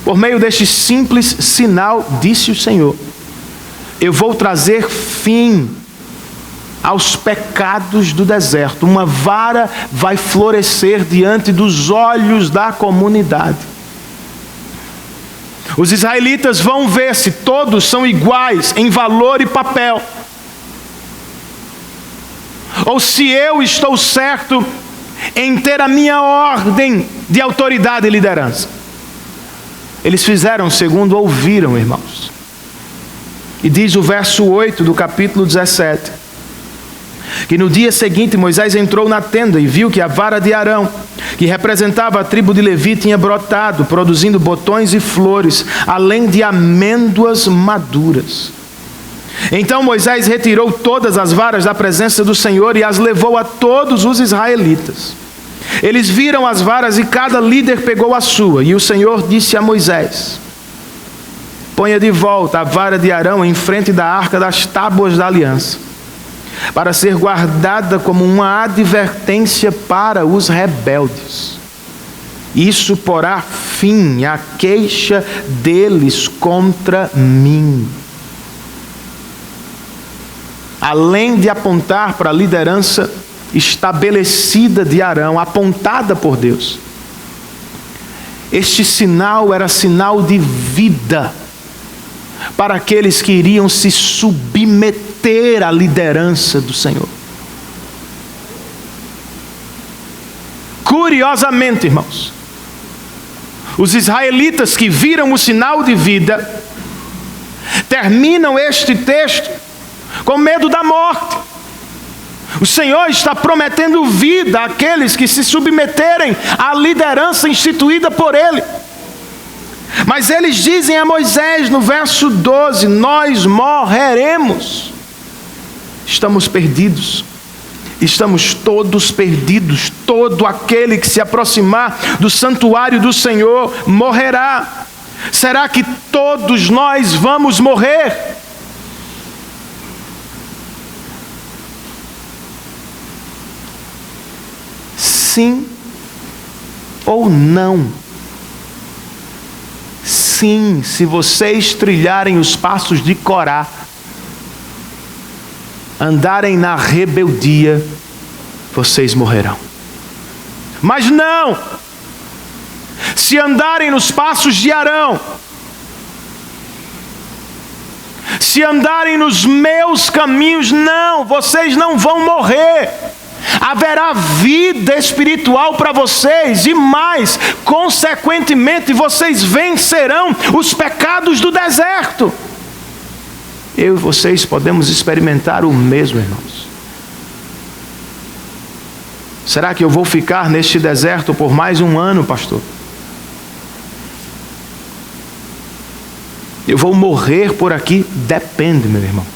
Por meio deste simples sinal, disse o Senhor, eu vou trazer fim aos pecados do deserto. Uma vara vai florescer diante dos olhos da comunidade. Os israelitas vão ver se todos são iguais em valor e papel, ou se eu estou certo em ter a minha ordem de autoridade e liderança. Eles fizeram segundo ouviram, irmãos. E diz o verso 8 do capítulo 17, que no dia seguinte Moisés entrou na tenda e viu que a vara de Arão, que representava a tribo de Levi, tinha brotado, produzindo botões e flores, além de amêndoas maduras. Então Moisés retirou todas as varas da presença do Senhor e as levou a todos os israelitas. Eles viram as varas e cada líder pegou a sua. E o Senhor disse a Moisés: ponha de volta a vara de Arão em frente da arca das tábuas da aliança, para ser guardada como uma advertência para os rebeldes. Isso porá fim à queixa deles contra mim. Além de apontar para a liderança estabelecida de Arão, apontada por Deus, este sinal era sinal de vida para aqueles que iriam se submeter à liderança do Senhor. Curiosamente, irmãos, os israelitas que viram o sinal de vida terminam este texto com medo da morte. O Senhor está prometendo vida àqueles que se submeterem à liderança instituída por Ele. Mas eles dizem a Moisés no verso 12: nós morreremos. Estamos perdidos. Estamos todos perdidos. Todo aquele que se aproximar do santuário do Senhor morrerá. Será que todos nós vamos morrer? Sim ou não? Sim, se vocês trilharem os passos de Corá, andarem na rebeldia, vocês morrerão. Mas não! Se andarem nos passos de Arão, se andarem nos meus caminhos, não, vocês não vão morrer. Haverá vida espiritual para vocês e mais, consequentemente, vocês vencerão os pecados do deserto. Eu e vocês podemos experimentar o mesmo, irmãos. Será que eu vou ficar neste deserto por mais um ano, pastor? Eu vou morrer por aqui? Depende, meu irmão.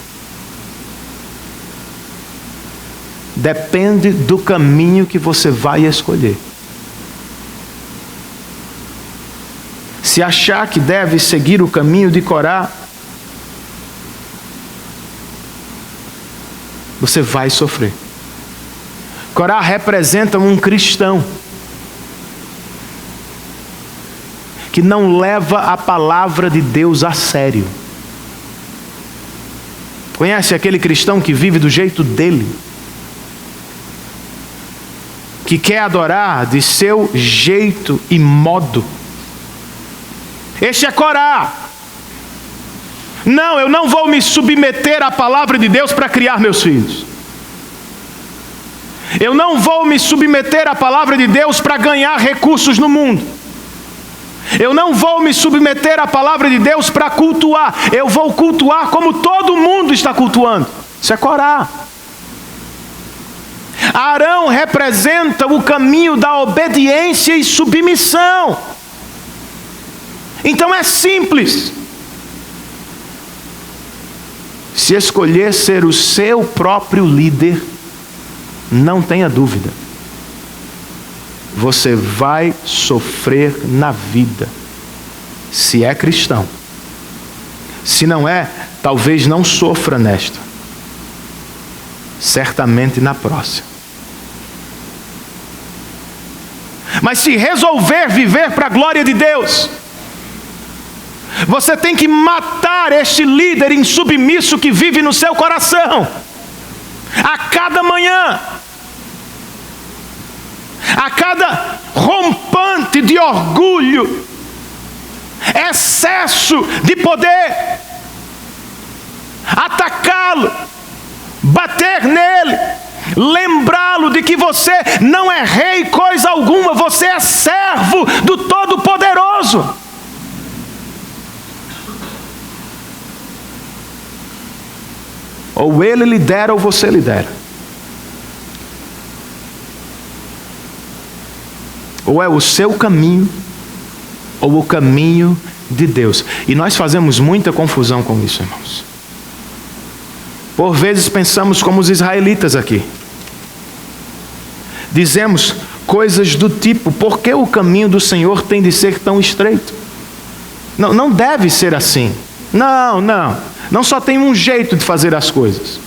Depende do caminho que você vai escolher. Se achar que deve seguir o caminho de Corá, você vai sofrer. Corá representa um cristão que não leva a palavra de Deus a sério. Conhece aquele cristão que vive do jeito dele? Que quer adorar de seu jeito e modo. Este é Corá. Não, eu não vou me submeter à palavra de Deus para criar meus filhos. Eu não vou me submeter à palavra de Deus para ganhar recursos no mundo. Eu não vou me submeter à palavra de Deus para cultuar. Eu vou cultuar como todo mundo está cultuando. Isso é Corá. Arão representa o caminho da obediência e submissão. Então é simples. Se escolher ser o seu próprio líder, não tenha dúvida, você vai sofrer na vida, se é cristão. Se não é, talvez não sofra nesta, certamente na próxima. Mas se resolver viver para a glória de Deus, você tem que matar este líder insubmisso que vive no seu coração, a cada manhã, a cada rompante de orgulho, excesso de poder, atacá-lo, bater nele, lembrá-lo de que você não é rei coisa alguma, você é servo do Todo-Poderoso. Ou ele lidera ou você lidera. Ou é o seu caminho, ou o caminho de Deus. E nós fazemos muita confusão com isso, irmãos. Por vezes pensamos como os israelitas aqui. Dizemos coisas do tipo: por que o caminho do Senhor tem de ser tão estreito? Não deve ser assim. Não só tem um jeito de fazer as coisas.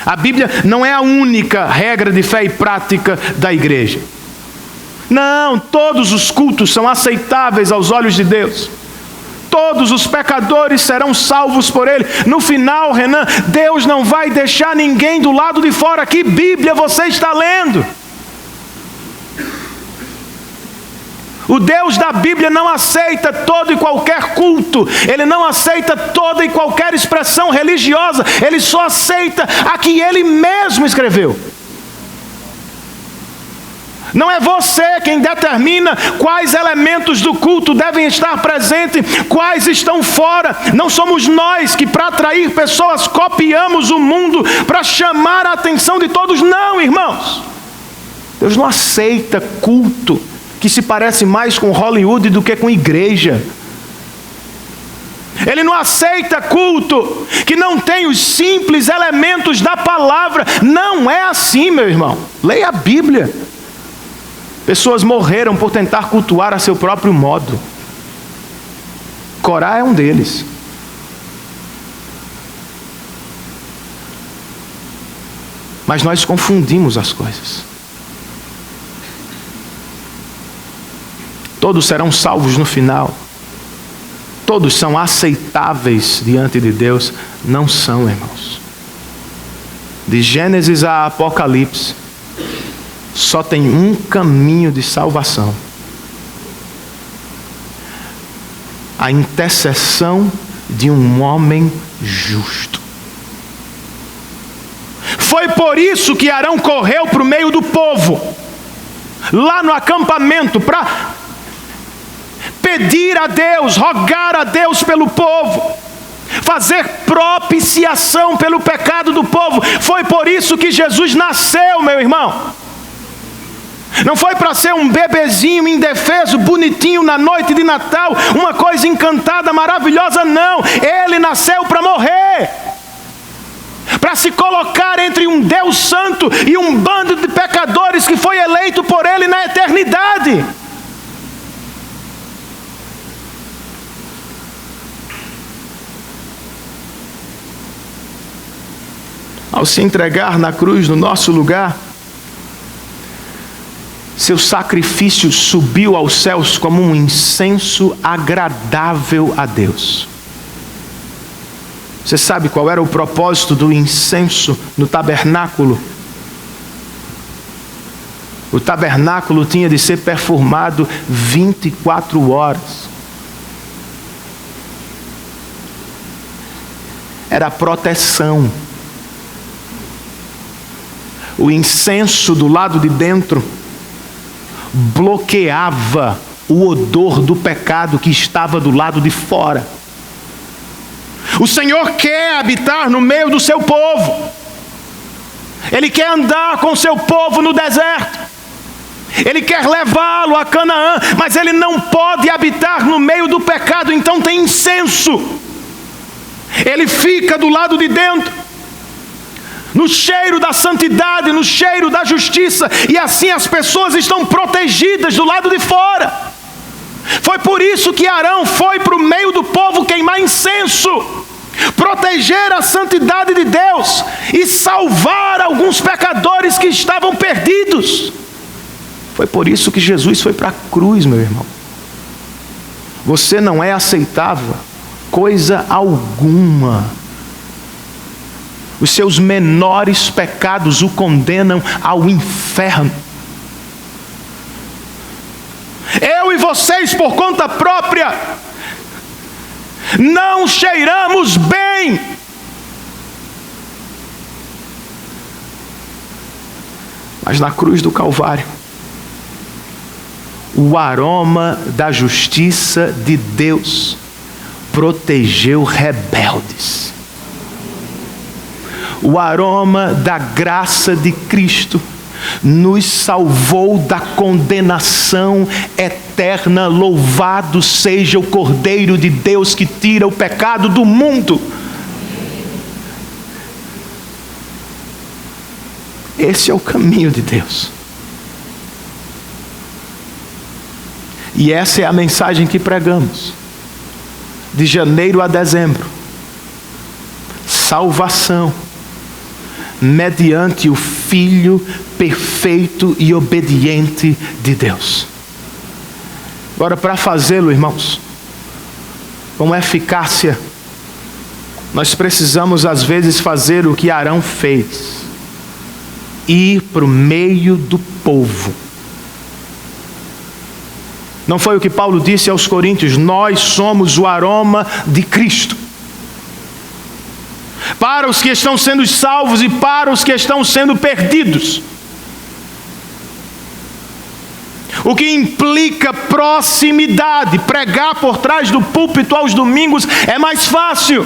A Bíblia não é a única regra de fé e prática da igreja. Não, todos os cultos são aceitáveis aos olhos de Deus. Todos os pecadores serão salvos por Ele. No final, Renan, Deus não vai deixar ninguém do lado de fora. Que Bíblia você está lendo? O Deus da Bíblia não aceita todo e qualquer culto. Ele não aceita toda e qualquer expressão religiosa. Ele só aceita a que Ele mesmo escreveu. Não é você quem determina quais elementos do culto devem estar presentes, quais estão fora. Não somos nós que, para atrair pessoas, copiamos o mundo para chamar a atenção de todos. Não, irmãos. Deus não aceita culto que se parece mais com Hollywood do que com igreja. Ele não aceita culto que não tem os simples elementos da palavra. Não é assim, meu irmão. Leia a Bíblia. Pessoas morreram por tentar cultuar a seu próprio modo. Corá é um deles. Mas nós confundimos as coisas. Todos serão salvos no final. Todos são aceitáveis diante de Deus. Não são, irmãos. De Gênesis a Apocalipse, só tem um caminho de salvação: a intercessão de um homem justo. Foi por isso que Arão correu para o meio do povo, lá no acampamento, para pedir a Deus, rogar a Deus pelo povo, fazer propiciação pelo pecado do povo. Foi por isso que Jesus nasceu, meu irmão. Não foi para ser um bebezinho indefeso, bonitinho na noite de Natal, uma coisa encantada, maravilhosa, não. Ele nasceu para morrer, para se colocar entre um Deus santo e um bando de pecadores que foi eleito por Ele na eternidade. Ao se entregar na cruz no nosso lugar, seu sacrifício subiu aos céus como um incenso agradável a Deus. Você sabe qual era o propósito do incenso no tabernáculo? O tabernáculo tinha de ser perfumado 24 horas. Era a proteção. O incenso do lado de dentro bloqueava o odor do pecado que estava do lado de fora. O Senhor quer habitar no meio do seu povo. Ele quer andar com seu povo no deserto. Ele quer levá-lo a Canaã, mas ele não pode habitar no meio do pecado, então tem incenso. Ele fica do lado de dentro, no cheiro da santidade, no cheiro da justiça, e assim as pessoas estão protegidas do lado de fora. Foi por isso que Arão foi para o meio do povo queimar incenso, proteger a santidade de Deus e salvar alguns pecadores que estavam perdidos. Foi por isso que Jesus foi para a cruz, meu irmão. Você não é aceitável, coisa alguma. Os seus menores pecados o condenam ao inferno. Eu e vocês, por conta própria, não cheiramos bem. Mas na cruz do Calvário, o aroma da justiça de Deus protegeu rebeldes. O aroma da graça de Cristo nos salvou da condenação eterna. Louvado seja o Cordeiro de Deus que tira o pecado do mundo. Esse é o caminho de Deus. E essa é a mensagem que pregamos, de janeiro a dezembro. Salvação mediante o Filho perfeito e obediente de Deus. Agora, para fazê-lo, irmãos, com eficácia, nós precisamos às vezes fazer o que Arão fez: ir para o meio do povo. Não foi o que Paulo disse aos Coríntios: nós somos o aroma de Cristo, para os que estão sendo salvos e para os que estão sendo perdidos. O que implica proximidade. Pregar por trás do púlpito aos domingos é mais fácil.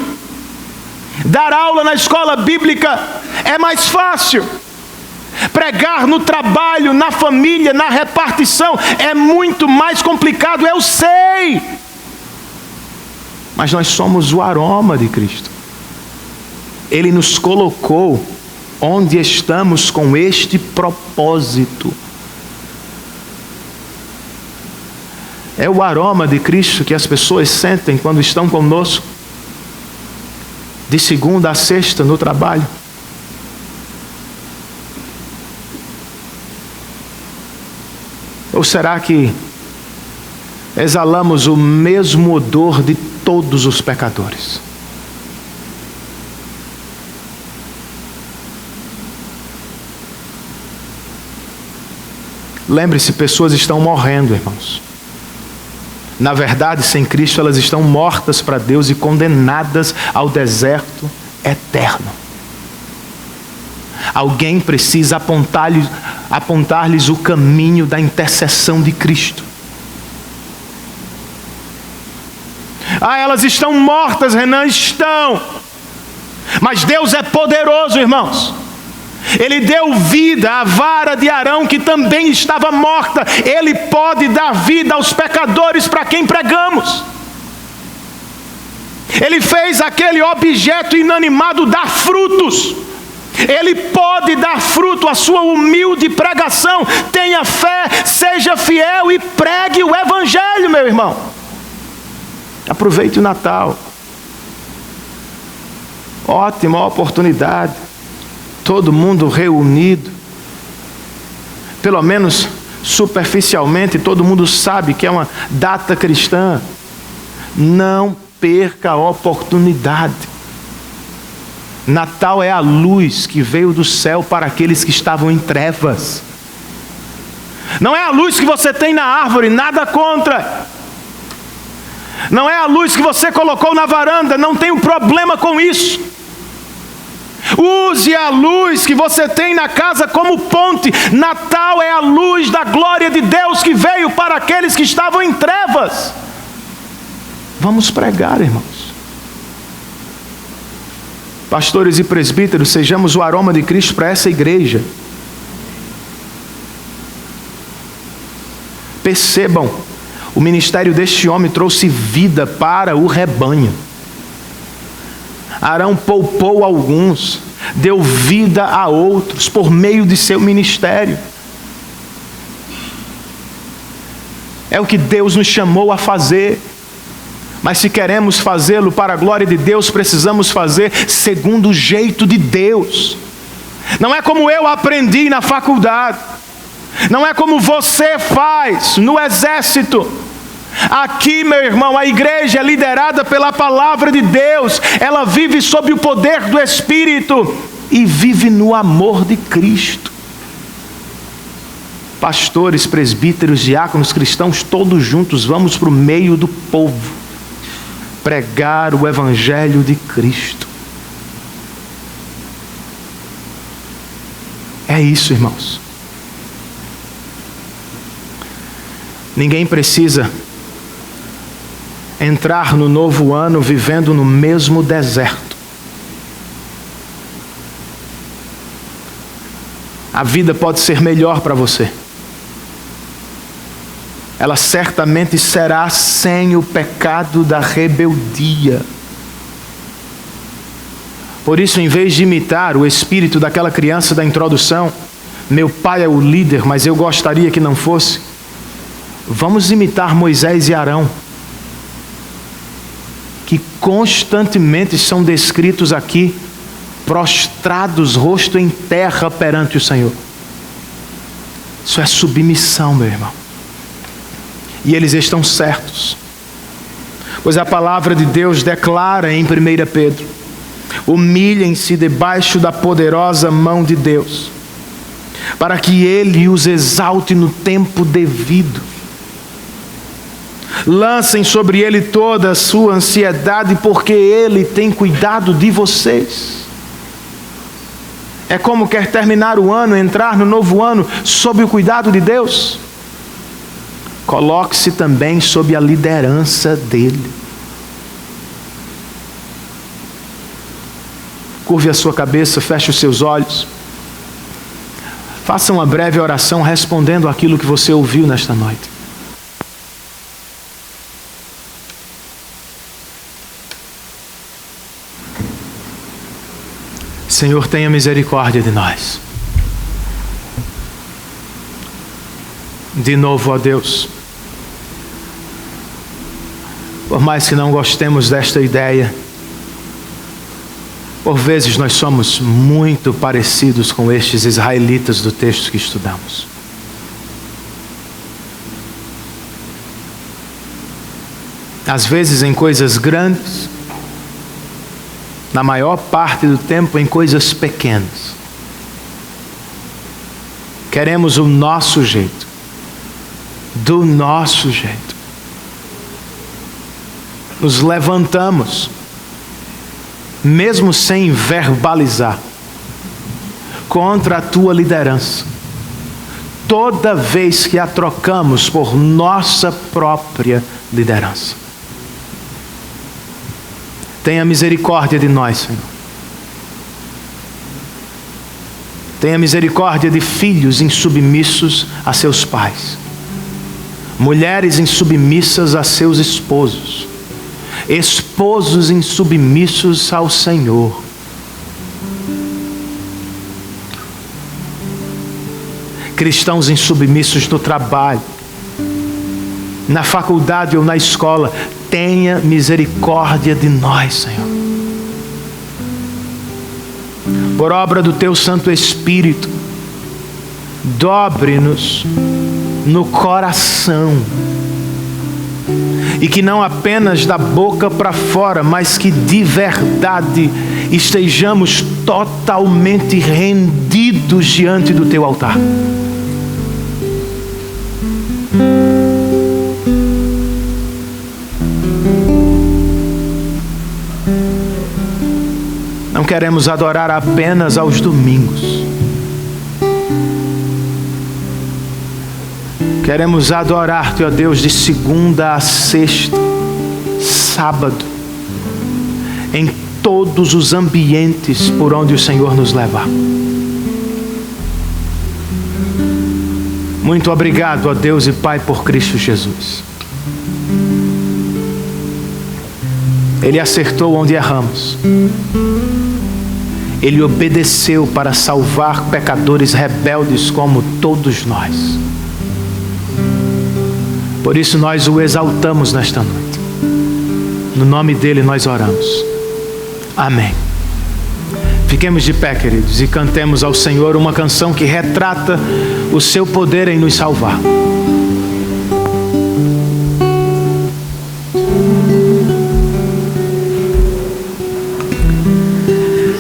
Dar aula na escola bíblica é mais fácil. Pregar no trabalho, na família, na repartição é muito mais complicado, eu sei. Mas nós somos o aroma de Cristo. Ele nos colocou onde estamos com este propósito. É o aroma de Cristo que as pessoas sentem quando estão conosco, de segunda a sexta no trabalho. Ou será que exalamos o mesmo odor de todos os pecadores? Lembre-se, pessoas estão morrendo, irmãos. Na verdade, sem Cristo, elas estão mortas para Deus e condenadas ao deserto eterno. Alguém precisa apontar-lhes o caminho da intercessão de Cristo. Elas estão mortas, Renan, estão. Mas Deus é poderoso, irmãos. Ele deu vida à vara de Arão, que também estava morta. Ele pode dar vida aos pecadores para quem pregamos. Ele fez aquele objeto inanimado dar frutos. Ele pode dar fruto à sua humilde pregação. Tenha fé, seja fiel e pregue o Evangelho, meu irmão. Aproveite o Natal. Ótima oportunidade. Todo mundo reunido. Pelo menos superficialmente, todo mundo sabe que é uma data cristã. Não perca a oportunidade. Natal é a luz que veio do céu para aqueles que estavam em trevas. Não é a luz que você tem na árvore, nada contra. Não é a luz que você colocou na varanda, não tenho problema com isso. Use a luz que você tem na casa como ponte. Natal é a luz da glória de Deus que veio para aqueles que estavam em trevas. Vamos pregar, irmãos. Pastores e presbíteros, sejamos o aroma de Cristo para essa igreja. Percebam, o ministério deste homem trouxe vida para o rebanho. Arão poupou alguns, deu vida a outros por meio de seu ministério. É o que Deus nos chamou a fazer. Mas se queremos fazê-lo para a glória de Deus, precisamos fazer segundo o jeito de Deus. Não é como eu aprendi na faculdade. Não é como você faz no exército. Aqui, meu irmão, a igreja é liderada pela palavra de Deus. Ela vive sob o poder do Espírito e vive no amor de Cristo. Pastores, presbíteros, diáconos, cristãos, todos juntos vamos para o meio do povo pregar o Evangelho de Cristo. É isso, irmãos. Ninguém precisa entrar no novo ano vivendo no mesmo deserto. A vida pode ser melhor para você. Ela certamente será sem o pecado da rebeldia. Por isso, em vez de imitar o espírito daquela criança da introdução, meu pai é o líder, mas eu gostaria que não fosse, vamos imitar Moisés e Arão, que constantemente são descritos aqui, prostrados, rosto em terra perante o Senhor. Isso é submissão, meu irmão. E eles estão certos, pois a palavra de Deus declara em 1 Pedro: humilhem-se debaixo da poderosa mão de Deus, para que Ele os exalte no tempo devido. Lancem sobre Ele toda a sua ansiedade, porque Ele tem cuidado de vocês. É como quer terminar o ano, entrar no novo ano sob o cuidado de Deus? Coloque-se também sob a liderança dEle. Curve a sua cabeça, feche os seus olhos. Faça uma breve oração respondendo aquilo que você ouviu nesta noite. Senhor, tenha misericórdia de nós. De novo, ó Deus, por mais que não gostemos desta ideia, por vezes nós somos muito parecidos com estes israelitas do texto que estudamos. Às vezes em coisas grandes, na maior parte do tempo em coisas pequenas. Queremos o nosso jeito, do nosso jeito. Nos levantamos, mesmo sem verbalizar, contra a tua liderança, toda vez que a trocamos por nossa própria liderança. Tenha misericórdia de nós, Senhor. Tenha misericórdia de filhos insubmissos a seus pais, mulheres insubmissas a seus esposos, esposos insubmissos ao Senhor. Cristãos insubmissos no trabalho, na faculdade ou na escola. Tenha misericórdia de nós, Senhor. Por obra do Teu Santo Espírito, dobre-nos no coração. E que não apenas da boca para fora, mas que de verdade estejamos totalmente rendidos diante do Teu altar. Não queremos adorar apenas aos domingos. Queremos adorar-te, ó Deus, de segunda a sexta, sábado, em todos os ambientes por onde o Senhor nos levar. Muito obrigado a Deus e Pai por Cristo Jesus. Ele acertou onde erramos. Ele obedeceu para salvar pecadores rebeldes como todos nós. Por isso nós o exaltamos nesta noite. No nome dele nós oramos. Amém. Fiquemos de pé, queridos, e cantemos ao Senhor uma canção que retrata o seu poder em nos salvar.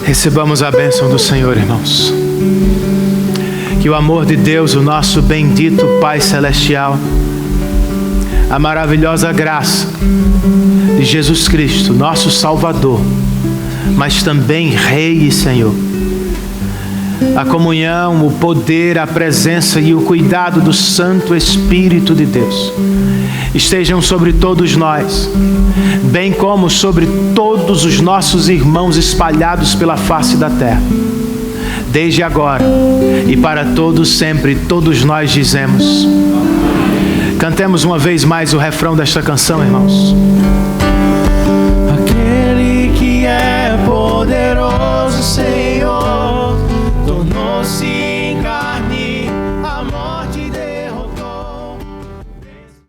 Recebamos a bênção do Senhor, irmãos. Que o amor de Deus, o nosso bendito Pai Celestial, a maravilhosa graça de Jesus Cristo, nosso Salvador, mas também Rei e Senhor, a comunhão, o poder, a presença e o cuidado do Santo Espírito de Deus estejam sobre todos nós, bem como sobre todos os nossos irmãos espalhados pela face da terra, desde agora e para todos sempre. Todos nós dizemos. Cantemos uma vez mais o refrão desta canção, irmãos.